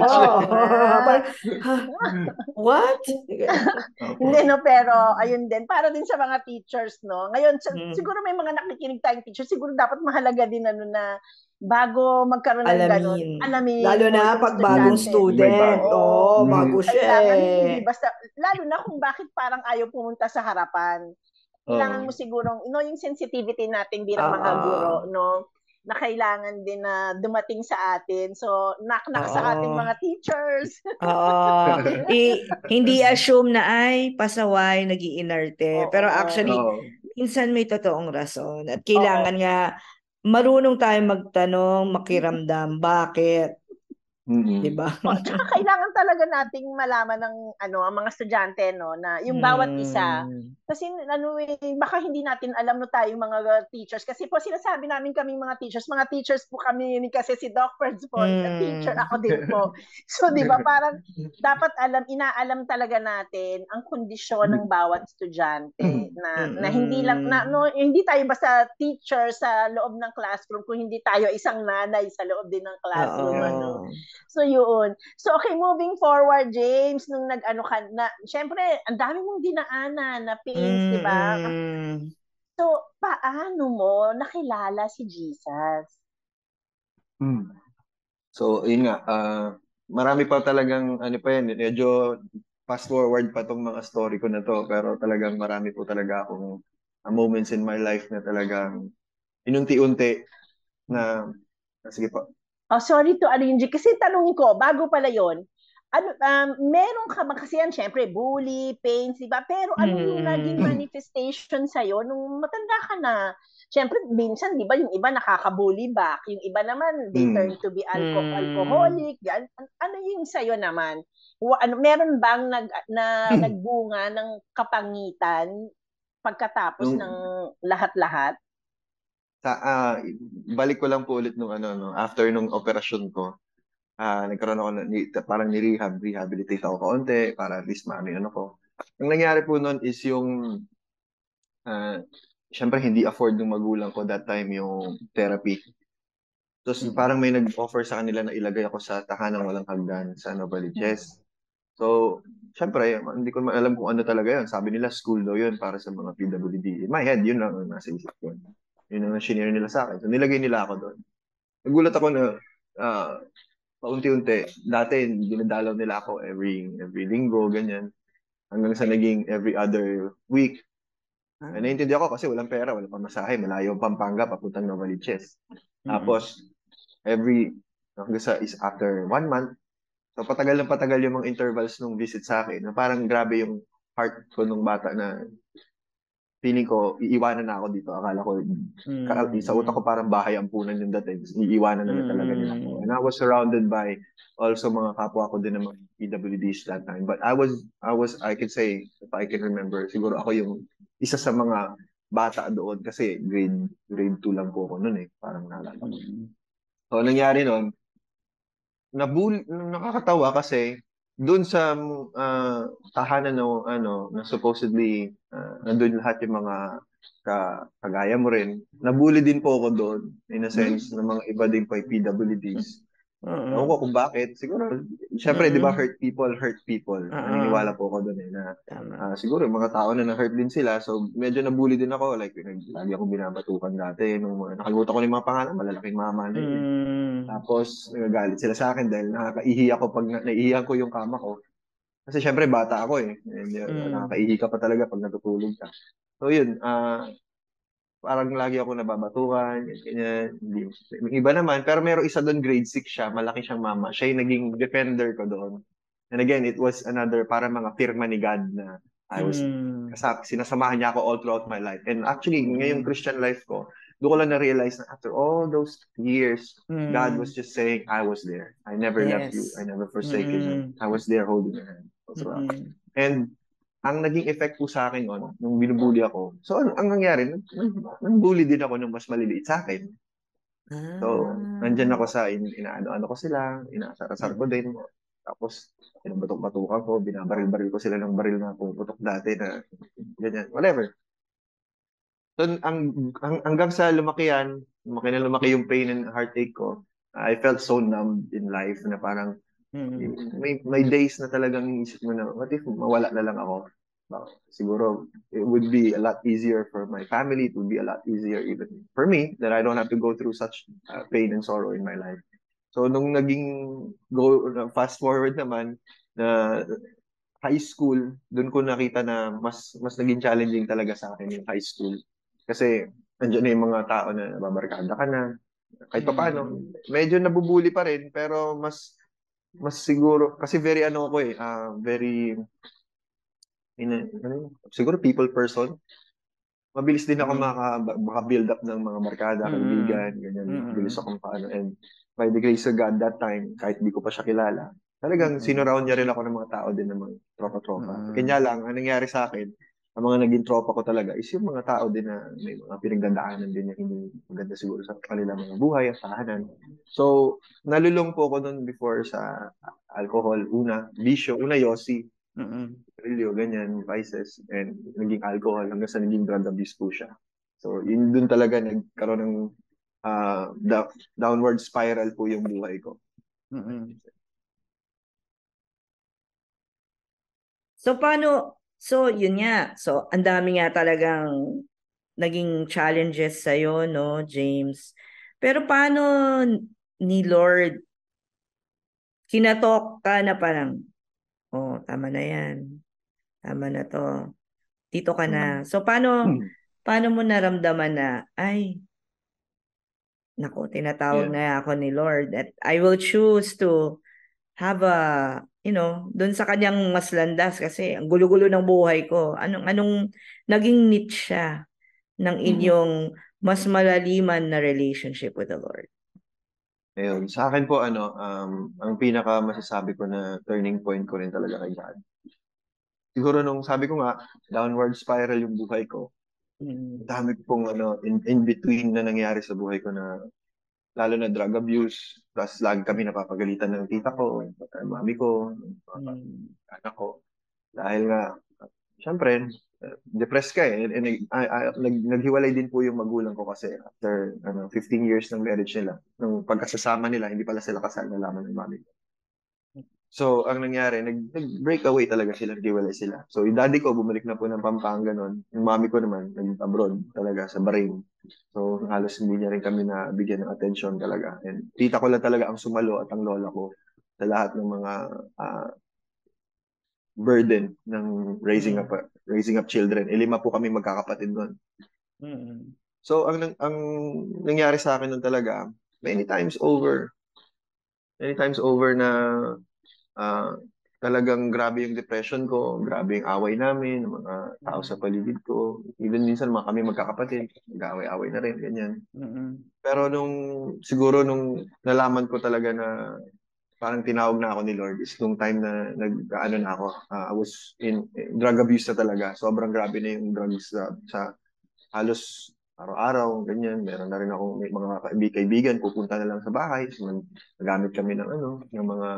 What? Hindi, pero ayun din. Para din sa mga teachers, no? Ngayon, siguro may mga nakikinig tayong teachers, siguro dapat mahalaga din na bago magkaroon ng gano'n, alamin. Lalo na pag bagong student. Bago siya. Hindi basta, lalo na kung bakit parang ayaw pumunta sa harapan. Kailangan mo sigurong, yung sensitivity natin bilang mga guro, no? Na kailangan din na dumating sa atin. So, knock-knock sa ating mga teachers. Hindi assume na pasaway, nag-iinarte. Pero actually, minsan may totoong rason. At kailangan nga marunong tayong magtanong, makiramdam, bakit? Diba? Tsaka kailangan talaga nating malaman ng ang mga estudyante na yung bawat isa. Kasi baka hindi natin alam tayong mga teachers. Kasi po sinasabi namin kaming mga teachers po kami kasi si Doc Ferds po, teacher ako din po. So 'di ba parang dapat inaalam talaga natin ang kondisyon ng bawat estudyante. na hindi lang hindi tayo basta teacher sa loob ng classroom, kung hindi tayo isang nanay sa loob din ng classroom. Oo. So yun. So okay, moving forward, James, nung nag-ano ka na, syempre ang dami mong dinaanan na pains, di ba? So paano mo nakilala si Jesus? So yun nga, marami pa talagang ano pa yan, medyo fast forward pa tong mga story ko na to, pero talagang marami po talaga akong moments in my life na talagang inunti-unti na sige po. Oh, sorry to arrange. Kasi tanong ko, bago pala yon, ano, meron ka ba kasi yan, syempre, bully, pains, diba? Pero ano yung naging manifestation sa'yo nung matanda ka na? Syempre, minsan, di ba, yung iba nakaka-bully back, yung iba naman, they turn to be alcoholic. Yan. Ano yung sa'yo naman? Meron bang nagbunga ng kapangitan pagkatapos ng lahat-lahat? Balik ko lang po ulit nung after nung operasyon ko, nagkaroon ako parang rehabilitate ako kaunti para at least maano yung ano ko. Ang nangyari po noon is yung syempre hindi afford ng magulang ko that time yung therapy. Tapos parang may nag-offer sa kanila na ilagay ako sa tahanang walang hagdan sa Novaliches. So, syempre, hindi ko alam kung ano talaga yun. Sabi nila, school daw yun para sa mga PWD. In my head, yun lang ang nasa isip ko. Yun ang shinare nila sa akin. So, nilagay nila ako doon. Nagulat ako na paunti-unti. Dati, dinadalaw nila ako every linggo, ganyan. Hanggang sa naging every other week. Naiintindihan ko kasi walang pera, walang pamasahe. Malayo ang Pampanga, papuntang Novaliches. Tapos, hanggang sa is after 1 month, so patagal yung mga intervals nung visit sa akin. Na parang grabe yung heart ko nung bata na feeling ko, iiwanan na ako dito. Akala ko, sa utak ko parang bahay ampunan yung dating. Iiwanan na talaga nila ako. And I was surrounded by also mga kapwa ko din ng mga PWDs that time. But I could say, if I can remember, siguro ako yung isa sa mga bata doon kasi grade 2 lang po ako noon eh. Parang naalala ko. So, nangyari noon, nakakatawa kasi doon sa tahanan na supposedly nandun lahat yung mga kagaya mo rin, nabully din po ako doon in a sense na mga iba din po ay PWDs. Ewan ko kung bakit. Siguro, syempre, di ba, hurt people. Naniniwala po ako doon na siguro, mga tao na na-hurt din sila. So, medyo nabully din ako. Like, lagi akong binabatukan dati. Nakalimutan ko na yung mga pangalan, malalaking mama na yun. Tapos, nagagalit sila sa akin dahil nakakaihi ako pag naiihan ko yung kama ko. Kasi syempre, bata ako eh. Nakakaihi ka pa talaga pag natutulog ka. So, yun. Parang lagi ako nababatukan, ganyan. Yung iba naman, pero meron isa doon, grade 6 siya, malaki siyang mama. Siya yung naging defender ko doon. And again, it was another, para mga firma ni God na sinasamahan niya ako all throughout my life. And actually, ngayong Christian life ko, doon ko lang na-realize na after all those years, God was just saying, I was there. I never left you. I never forsaken you. I was there holding your hand. And ang naging effect po sa akin nung binubuli ako. So, ang nangyari, nang-bully din ako ng mas maliliit sa akin. So, nandyan ako sa inaano-ano ko sila, inaasar-asar ko din. Tapos, pinabatok-batukan ko, binabaril-baril ko sila ng baril na puputok dati na ganyan, whatever. So, hanggang sa lumaki yung pain and heartache ko, I felt so numb in life na parang may days na talagang isip mo na, what if mawala na lang ako? Siguro, it would be a lot easier for my family. It would be a lot easier even for me that I don't have to go through such pain and sorrow in my life. So, nung fast forward naman, na high school, doon ko nakita na mas naging challenging talaga sa akin yung high school. Kasi, nandiyan na yung mga tao na nababarkada ka na. Kahit pa paano, medyo nabubuli pa rin, pero mas siguro, kasi very very, siguro people person. Mabilis din ako maka-build up ng mga barkada, kaibigan, ganyan. Mabilis akong paano. And by the grace of God, that time, kahit di ko pa siya kilala, talagang sinuraund niya rin ako ng mga tao din ng mga tropa-tropa. Kanya lang, ang nangyari sa akin, ang mga naging tropa ko talaga is yung mga tao din na may mga pinagdadaanan din na hindi maganda siguro sa kanilang mga buhay at tahanan. So, nalulong po ako noon before sa alcohol. Una, bisyo. Una, yosi. sigarilyo, ganyan, vices, and naging alcohol hanggang sa naging drug abuse po siya. So, yun dun talaga nagkaroon ng downward spiral po yung buhay ko. Mm-mm. So, yun nga. So, ang dami nga talagang naging challenges sa'yo, no, James? Pero paano ni Lord, kinatok ka na parang, oh, tama na yan. Tama na to. Dito ka na. So, paano mo naramdaman na, ay, naku, tinatawag Yeah. na ako ni Lord at I will choose to have dun sa kanyang mas landas kasi ang gulo-gulo ng buhay ko. Anong naging niche siya ng inyong mas malaliman na relationship with the Lord? Ayun. Sa akin po, ang pinaka masasabi ko na turning point ko rin talaga kay God. Siguro nung sabi ko nga, downward spiral yung buhay ko. Dami pong in between na nangyari sa buhay ko na lalo na drug abuse. Tapos lagi kami napapagalitan ng tita ko, mami ko, anak ko. Dahil nga, syempre, depressed ka eh. Naghiwalay din po yung magulang ko kasi after 15 years ng marriage nila. Nung pagkasasama nila, hindi pala sila kasal, nalaman ng mami ko. So, ang nangyari, nag-break away talaga sila, naghiwalay sila. So, yung daddy ko, bumalik na po ng Pampanga noon. Yung mami ko naman, nag-abroad talaga sa Bahrain. So, halos hindi niya rin kami na bigyan ng attention talaga. And tita ko lang talaga ang sumalo at ang lola ko sa lahat ng mga burden ng raising up children. 5 po kami magkakapatid noon. So, ang nangyari sa akin noon talaga, many times over na talagang grabe yung depression ko, grabe yung away namin, ng mga tao sa paligid ko. Even minsan mga kami magkakapatid, nag-away-away na rin, ganyan. Pero siguro nung nalaman ko talaga na parang tinawag na ako ni Lord is nung time na na ako, I was in drug abuse na talaga. Sobrang grabe na yung drugs sa halos araw-araw, ganyan. Meron na rin ako may mga kaibigan, pupunta na lang sa bahay. So, nagamit kami ng mga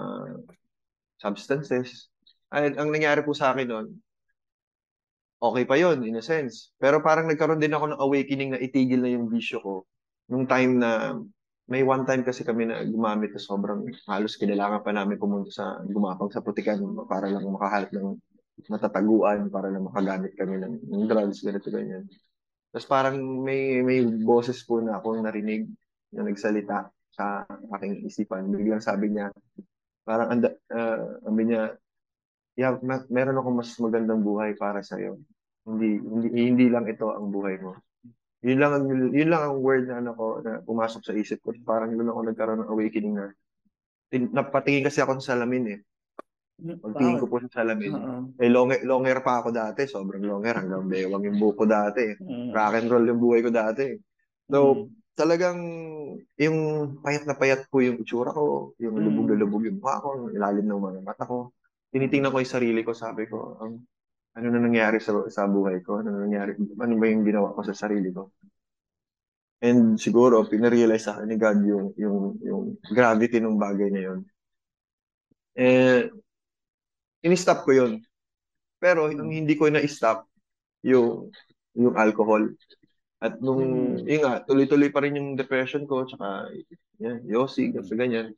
substances. Ay, ang nangyari po sa akin noon, okay pa yon in a sense. Pero parang nagkaroon din ako ng awakening na itigil na yung bisyo ko. Nung time na, may one time kasi kami na gumamit na sobrang halos kailangan pa namin pumunta gumapang sa putikan para lang makahalap ng matataguan, para lang makagamit kami ng drugs, ganito, ganyan. Tapos parang may boses po na akong narinig na nagsalita sa aking isipan. Biglang sabi niya, parang sabi niya, yeah, meron akong mas magandang buhay para sa iyo. Hindi lang ito ang buhay mo. Yun lang ang word na na pumasok sa isip ko. Parang doon ako nagkaroon ng awakening na napatingin kasi ako sa salamin eh. Pagtingin ko po sa salamin. Eh, longer pa ako dati. Sobrang longer. Hanggang bewang yung buko dati. Rock and roll yung buhay ko dati. So, talagang yung payat na payat po yung itsura ko. Yung lubog na lubog yung mukha ko. Yung ilalim ng mga mata ko. Tinitingnan ko yung sarili ko. Sabi ko, ano na nangyari sa buhay ko? Ano ba yung ginawa ko sa sarili ko? And siguro, pinarealize sa akin ni God yung gravity ng bagay na yun. Eh, in-stop ko yun. Pero ang hindi ko na-stop yung alcohol. At yun nga, tuloy-tuloy pa rin yung depression ko, tsaka yosi, ganyan.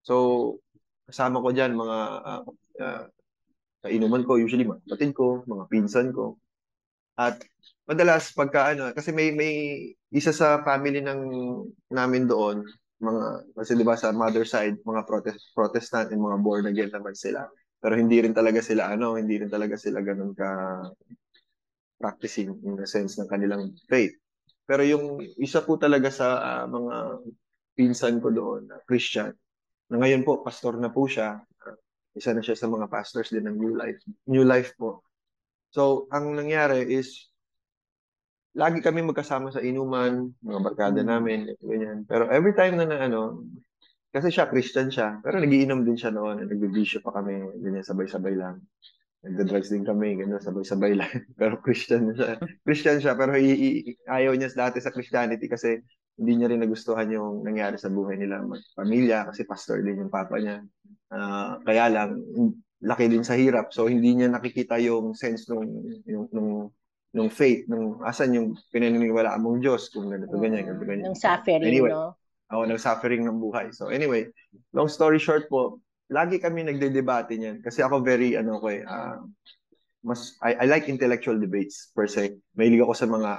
So, kasama ko dyan mga kainuman ko, usually mga kapatid ko, mga pinsan ko. At madalas kasi may isa sa family namin doon, kasi di ba sa mother side, mga Protestant and mga born again naman sila. Pero hindi rin talaga sila ganun ka practicing in the sense ng kanilang faith. Pero yung isa po talaga sa mga pinsan ko doon, Christian, na ngayon po pastor na po siya. Isa na siya sa mga pastors din ng New Life po. So, ang nangyari is lagi kami magkasama sa inuman, mga barkada namin, ganyan. Pero every time na kasi siya, Christian siya, pero nagiinom din siya noon, nagbibisyo pa kami, ganyan, sabay-sabay lang. Nagda-drugs din kami, ganyan, sabay-sabay lang. Pero Christian siya, pero ayaw niya dati sa Christianity kasi hindi niya rin nagustuhan yung nangyari sa buhay nila, pamilya, kasi pastor din yung papa niya. Kaya lang, laki din sa hirap. So hindi niya nakikita yung sense nung faith, nung asan yung pinaniniwalaan mong Diyos, kung ganito, ganyan, ganito, ganyan. Ng suffering, Anyway, no? ng suffering ng buhay. So anyway, long story short po, lagi kami nagde-debate niyan kasi ako very I like intellectual debates per se. Mahilig ako sa mga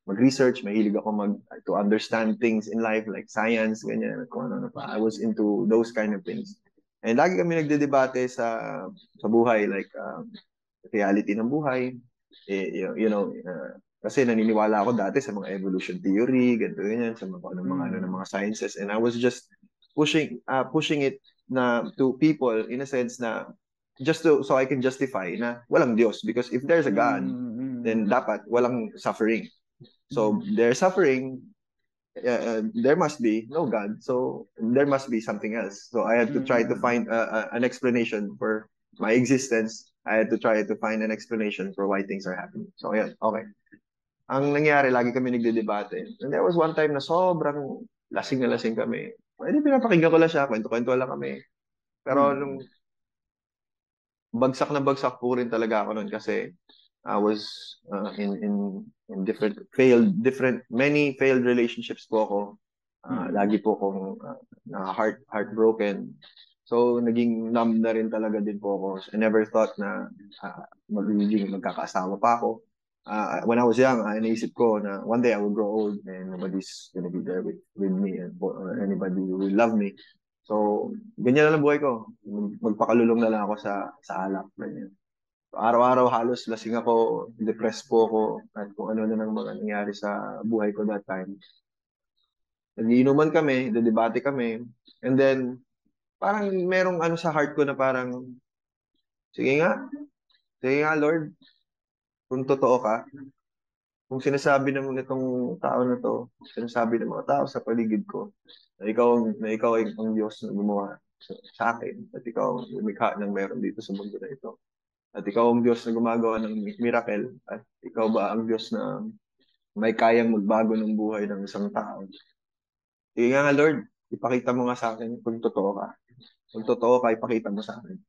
mag-research, mahilig ako to understand things in life like science, ganyan, kung ano pa. I was into those kind of things. And lagi kami nagde-debate sa buhay, like reality ng buhay. Kasi naniniwala ako dati sa mga evolution theory, ganito ganyan, sa mga sciences, and I was just pushing it to people in a sense na just so I can justify na walang Diyos, because if there's a God, then dapat walang suffering. So there's suffering, there must be no God, so there must be something else. So I had to try to find an explanation for my existence. I had to try to find an explanation for why things are happening. So ayan, okay. Ang nangyari, lagi kami nagdedebate. And there was one time na sobrang lasing na lasing kami. Pwede pinapakinggan ko lang siya, kwento-kwento lang kami. Pero nung bagsak na bagsak po rin talaga ako noon kasi I was in many failed relationships po ako. Lagi po akong heartbroken. So naging numb na rin talaga din po ako. I never thought na magkakaasawa pa ako. When I was young, naisip ko na one day I will grow old and nobody's gonna be there with me or anybody who will love me. So, ganyan na lang buhay ko. Magpakalulong na lang ako sa alak. Ganyan. So, araw-araw halos lasing ako, depressed po ako, at kung ano na nang mga nangyari sa buhay ko that time. Nagiinuman kami, debate kami, and then, parang merong sa heart ko na parang, sige nga Lord, kung totoo ka, kung sinasabi naman itong tao na to, sinasabi ng mga tao sa paligid ko, na ikaw ay ang Diyos na gumawa sa akin, at ikaw ang lumikha ng meron dito sa mundo na ito, at ikaw ang Diyos na gumagawa ng miracle, at ikaw ba ang Diyos na may kayang magbago ng buhay ng isang tao? Sige nga Lord, ipakita mo nga sa akin kung totoo ka. Kung totoo ka, ipakita mo sa akin.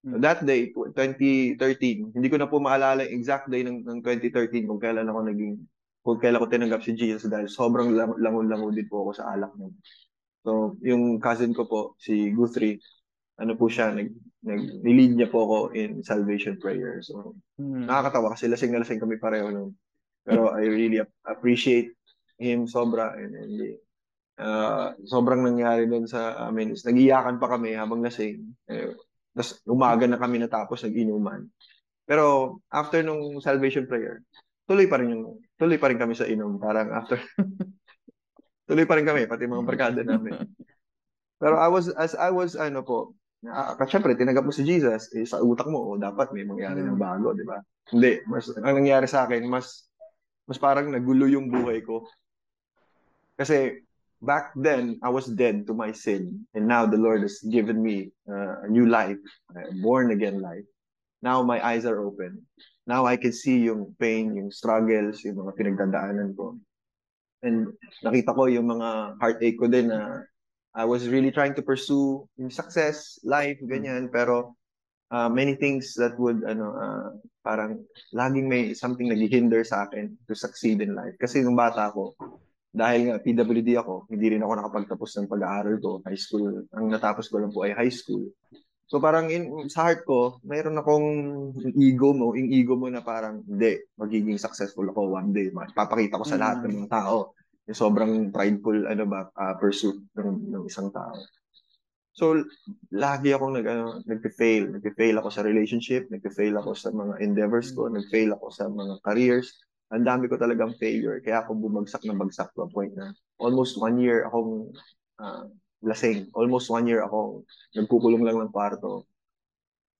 So that day, 2013, hindi ko na po maalala yung exact day ng 2013 kung kailan ko tinanggap si Jesus, dahil sobrang langon-lango din po ako sa alak nun. So, yung cousin ko po, si Guthrie, po siya, nag-lead niya po ako in salvation prayer. So, nakakatawa kasi lasing na lasing kami pareho nun. Pero I really appreciate him sobra, and sobrang nangyari dun sa amin is nag-iyakan pa kami habang lasing. Tapos umaga na kami natapos, nag-inuman. Pero after nung salvation prayer, tuloy pa rin kami sa inom. Parang after, tuloy pa rin kami, pati mga barkada namin. Pero syempre, tinanggap mo si Jesus, sa utak mo, dapat may mangyari ng bago, di ba? Hindi, ang nangyari sa akin, mas parang nagulo yung buhay ko. Kasi, back then, I was dead to my sin, and now the Lord has given me a new life, a born-again life. Now my eyes are open. Now I can see yung pain, yung struggles, yung mga pinagdadaanan ko. And nakita ko yung mga heartache ko din na I was really trying to pursue yung success, life, ganyan, pero many things that would, parang laging may something nag-hinder sa akin to succeed in life. Kasi nung bata ako, dahil nga PWD ako, hindi rin ako nakapagtapos ng pag-aaral ko, high school. Ang natapos ko lang po ay high school. So parang sa heart ko, mayroon akong ego mo na parang, hindi, magiging successful ako one day. Papakita ko sa lahat ng mga tao. Yung sobrang prideful, pursuit ng isang tao. So, lagi akong nag-fail. Nag-fail ako sa relationship, nag-fail ako sa mga endeavors ko, nag-fail ako sa mga careers. Ang dami ko talagang failure. Kaya ako bumagsak to a point na almost 1 year akong lasing. Almost 1 year akong nagkukulong lang ng kwarto.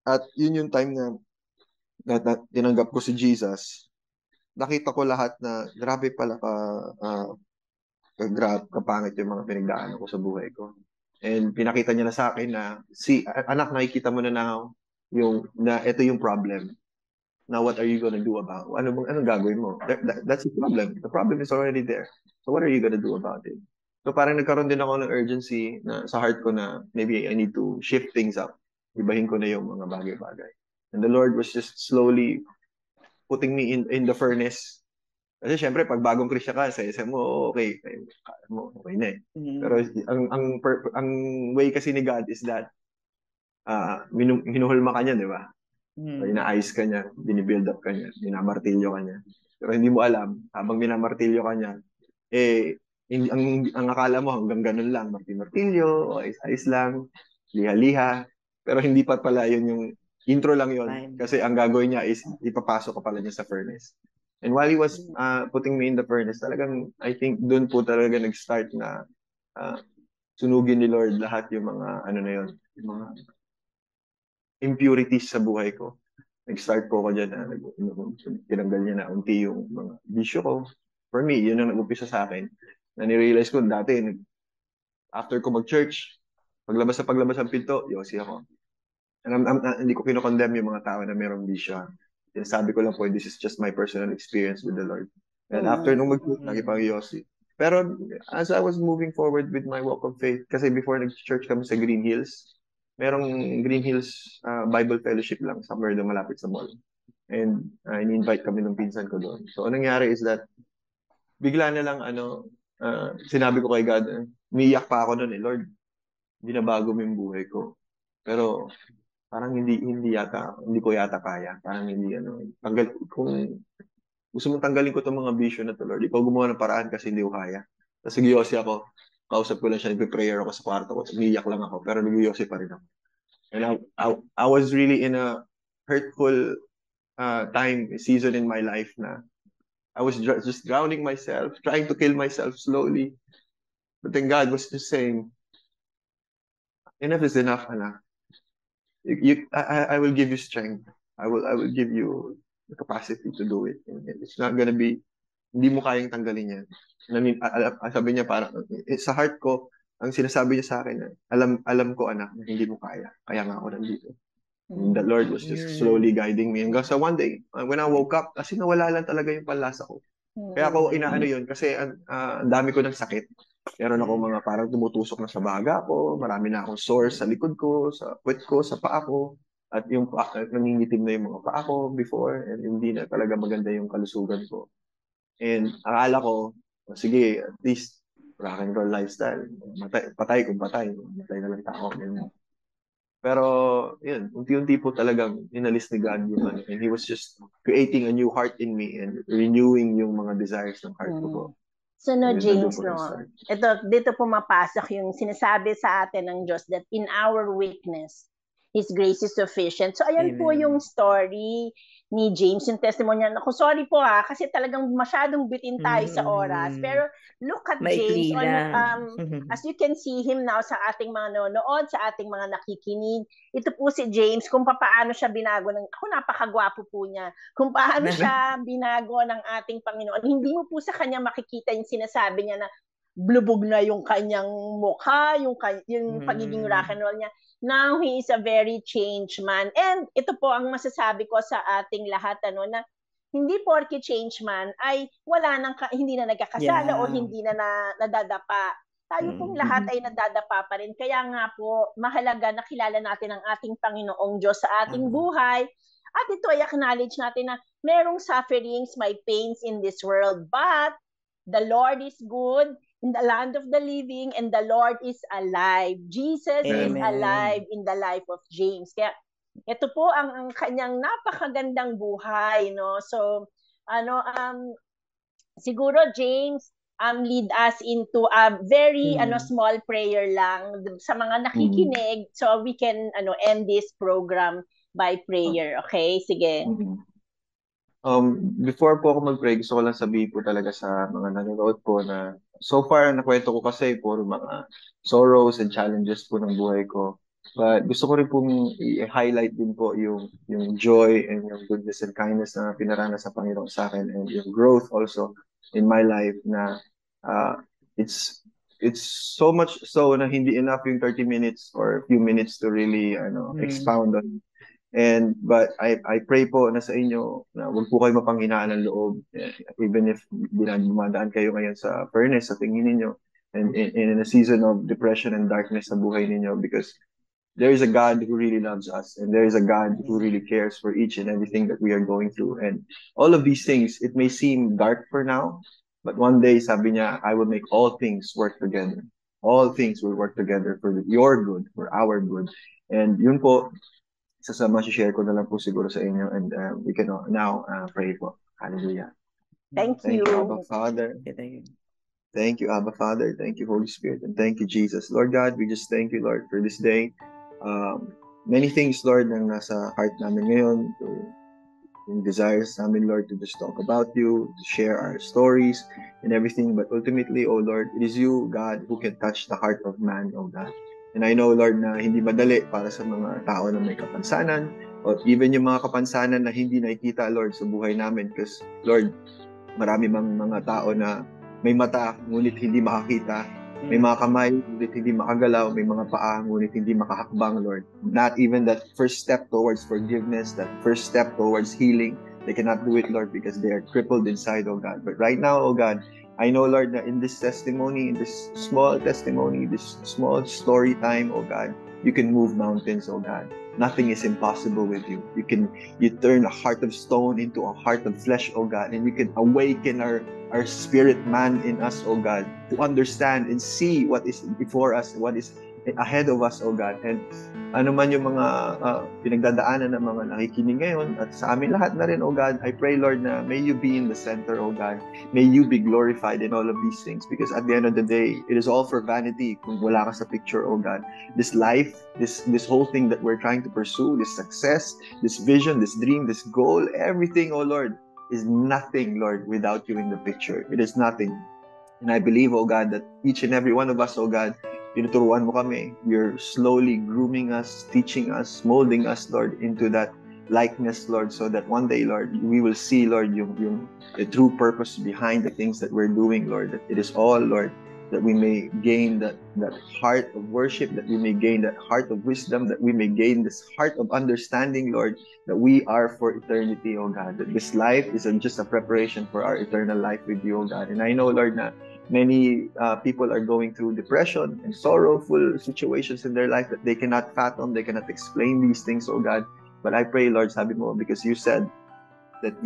At yun yung time na tinanggap ko si Jesus. Nakita ko lahat na grabe pala kapangit yung mga pinagdaanan ko sa buhay ko. And pinakita niya na sa akin na, anak, nakikita mo na ito yung problem. Now, what are you gonna do about it? Anong gagawin mo? That's the problem. The problem is already there. So what are you gonna do about it? So parang nagkaroon din ako ng urgency sa heart ko na maybe I need to shift things up. ibahin ko na yung mga bagay-bagay. And the Lord was just slowly putting me in the furnace. Kasi syempre, pag bagong Christian ka, sa SM mo, okay. Kaya mo, okay na eh. Pero ang way kasi ni God is that hinuhulma ka niya, di ba? So, ina-ice ka niya, binibuild up ka niya, minamartilyo ka niya. Pero hindi mo alam, habang minamartilyo ka niya, ang akala mo hanggang ganun lang, martilyo, ice-ice lang, liha-liha. Pero hindi pa pala yun yung intro lang yun. Kasi ang gagawin niya is ipapasok ka pala niya sa furnace. And while he was putting me in the furnace, talagang I think doon po talaga nag-start na sunugin ni Lord lahat yung mga yung mga impurities sa buhay ko. Nag-start po ako dyan na tinanggal niya na unti yung mga bisyo ko. For me, yun ang nag-upisa sa akin. Na nirealize ko dati, after ko mag-church, paglabas ng pinto, yosi ako. And hindi ko kinokondemn yung mga tao na mayroong bisyo. Sabi ko lang po, this is just my personal experience with the Lord. And after nung mag-church, lagi pang yosi. Pero as I was moving forward with my walk of faith, kasi before nag-church kami sa Green Hills, merong Green Hills Bible Fellowship lang, somewhere doon malapit sa mall. And in-invite kami ng pinsan ko doon. So, anong nangyari is that, bigla na lang, sinabi ko kay God, umiiyak pa ako noon Lord, binabago mo yung buhay ko. Pero, parang hindi ko yata kaya. Parang hindi, kung gusto mong tanggalin ko itong mga vision na to, Lord, ikaw gumawa ng paraan kasi hindi ko kaya. Tapos nagyosi ako, kausap ko lang siya, nagpe-prayer ako sa kwarto ko, umiiyak lang ako, pero nagyosi pa rin ako. And I was really in a hurtful season in my life na I was just drowning myself, trying to kill myself slowly. But then God was just saying, enough is enough, anak. I will give you strength. I will give you the capacity to do it. And it's not gonna be, hindi mo kayang tanggalin yan. Sabi niya parang, sa heart ko, ang sinasabi niya sa akin, alam ko anak, hindi mo kaya. Kaya nga ako nandito. And the Lord was just slowly guiding me. Hanggang sa one day, when I woke up, kasi nawala lang talaga yung panlasa ko. Kaya ako inaano yun, kasi ang dami ko ng sakit. Meron ako mga parang tumutusok na sa baga ko, marami na akong sores sa likod ko, sa puwet ko, sa paa ko, at yung nangingitim na yung mga paa ko before, and hindi na talaga maganda yung kalusugan ko. And akala ko, sige, at least rock and roll lifestyle. Patay na lang tao. Pero, yun, unti-unti po talagang inalis ni God yun. And He was just creating a new heart in me and renewing yung mga desires ng heart ko po. So, James, dito pumapasok yung sinasabi sa atin ng Diyos that in our weakness, His grace is sufficient. So, ayan po yung story ni James, yung testimony niya. Ako, sorry po kasi talagang masyadong bitin tayo sa oras. Pero look at James. As you can see him now sa ating mga nanonood, sa ating mga nakikinig. Ito po si James, kung paano siya binago ako, napakagwapo po niya. Kung paano siya binago ng ating Panginoon. Hindi mo po sa kanya makikita yung sinasabi niya na blubog na yung kanyang mukha, yung pagiging rock and roll niya. Now, he is a very changed man. And ito po ang masasabi ko sa ating lahat, na hindi porke changed man ay hindi na nagkakasala o hindi na nadadapa. Tayo pong lahat ay nadadapa pa rin. Kaya nga po, mahalaga na kilala natin ang ating Panginoong Diyos sa ating buhay. At ito ay acknowledge natin na merong sufferings, may pains in this world. But the Lord is good in the land of the living, and the Lord is alive. Jesus is alive in the life of James. Kaya ito po ang kanyang napakagandang buhay, no? So, siguro James, lead us into a very small prayer lang sa mga nakikinig, so we can end this program by prayer. Okay? Sige. Before po ako mag-pray, gusto ko lang sabihin po talaga sa mga nanonood po na so far, nakwento ko kasi puro mga sorrows and challenges po ng buhay ko. But gusto ko rin pong i-highlight din po yung joy and yung goodness and kindness na pinaranas sa Panginoon sa akin, and yung growth also in my life na it's so much so na hindi enough yung 30 minutes or a few minutes to really expound on. But I pray po na sa inyo na huwag po kayo mapanghinaan ng loob, even if dumadaan kayo ngayon sa furnace sa tingin ninyo, and in a season of depression and darkness sa buhay ninyo, because there is a God who really loves us, and there is a God who really cares for each and everything that we are going through. And all of these things, it may seem dark for now, but one day, sabi niya, I will make all things work together. All things will work together for your good, for our good. And yun po, isa sa share ko na lang po siguro sa inyo, and we can now pray po. Hallelujah. Thank Thank you. you, Abba Father. Thank you, Abba Father. Thank you, Holy Spirit. And thank you, Jesus. Lord God, we just thank you, Lord, for this day. Many things, Lord, na nasa heart namin ngayon, yung desires namin, Lord, to just talk about you, to share our stories and everything. But ultimately, oh Lord, it is you, God, who can touch the heart of man, oh God. And I know, Lord, na hindi madali para sa mga tao na may kapansanan, or even yung mga kapansanan na hindi nakikita, Lord, sa buhay namin. Because, Lord, marami mga tao na may mata, ngunit hindi makakita. May mga kamay, ngunit hindi makagalaw. May mga paa, ngunit hindi makahakbang, Lord. Not even that first step towards forgiveness, that first step towards healing. They cannot do it, Lord, because they are crippled inside, oh God. But right now, oh God, I know, Lord, that in this testimony, in this small testimony, this small story time, oh God, you can move mountains, oh God. Nothing is impossible with you. You turn a heart of stone into a heart of flesh, oh God, and you can awaken our spirit man in us, oh God, to understand and see what is before us, what is ahead of us, oh God. And ano man yung mga pinagdadaanan ng mga nakikinig ngayon at sa amin lahat na rin, oh God, I pray, Lord, na may you be in the center, oh God. May you be glorified in all of these things, because at the end of the day, it is all for vanity kung wala ka sa picture, oh God. This life, this whole thing that we're trying to pursue, this success, this vision, this dream, this goal, everything, oh Lord, is nothing, Lord, without you in the picture. It is nothing. And I believe, oh God, that each and every one of us, oh God, tinuturuan mo kami. You're slowly grooming us, teaching us, molding us, Lord, into that likeness, Lord, so that one day, Lord, we will see, Lord, the true purpose behind the things that we're doing, Lord, that it is all, Lord, that we may gain that heart of worship, that we may gain that heart of wisdom, that we may gain this heart of understanding, Lord, that we are for eternity, oh God, that this life isn't just a preparation for our eternal life with you, oh God. And I know, Lord, na many people are going through depression and sorrowful situations in their life that they cannot fathom, they cannot explain these things, oh God. But I pray, Lord, sabi mo, because you said that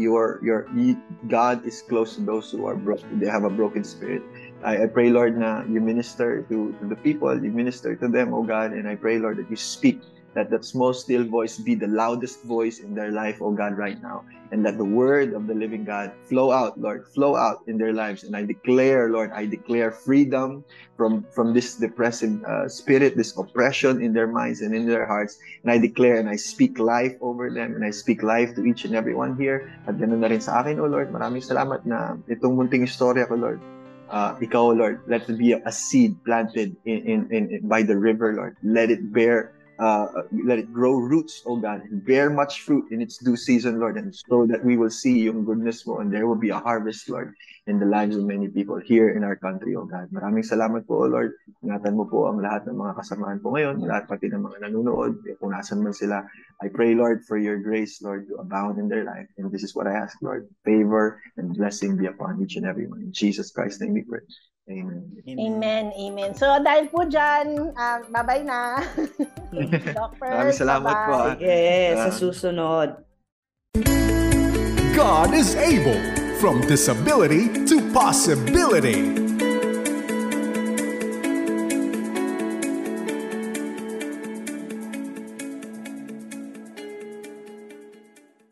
God is close to those who are broken. They have a broken spirit. I pray, Lord, na you minister to the people, you minister to them, oh God, and I pray, Lord, that you speak, that small still voice be the loudest voice in their life, oh God, right now. And let the word of the living God flow out, Lord, flow out in their lives. And I declare, Lord, I declare freedom from this depressive spirit, this oppression in their minds and in their hearts. And I declare and I speak life over them, and I speak life to each and every one here. At ganun na rin sa akin, oh Lord, maraming salamat na itong munting istorya ko, Lord. Ikaw, Lord, let it be a seed planted in by the river, Lord. Let it bear let it grow roots, oh God, and bear much fruit in its due season, Lord, and so that we will see yung goodness mo, and there will be a harvest, Lord, in the lives of many people here in our country, oh God. Maraming salamat po, oh Lord. Ingatan mo po ang lahat ng mga kasamahan po ngayon, lahat pati ng mga nanonood, kung nasan man sila. I pray, Lord, for your grace, Lord, to abound in their life. And this is what I ask, Lord. Favor and blessing be upon each and every one. In Jesus Christ's name we pray. Amen. Amen. Amen. So, dahil po dyan, bye-bye na. Doctor, maraming salamat po. Yes, sa susunod. God is able. From disability to possibility.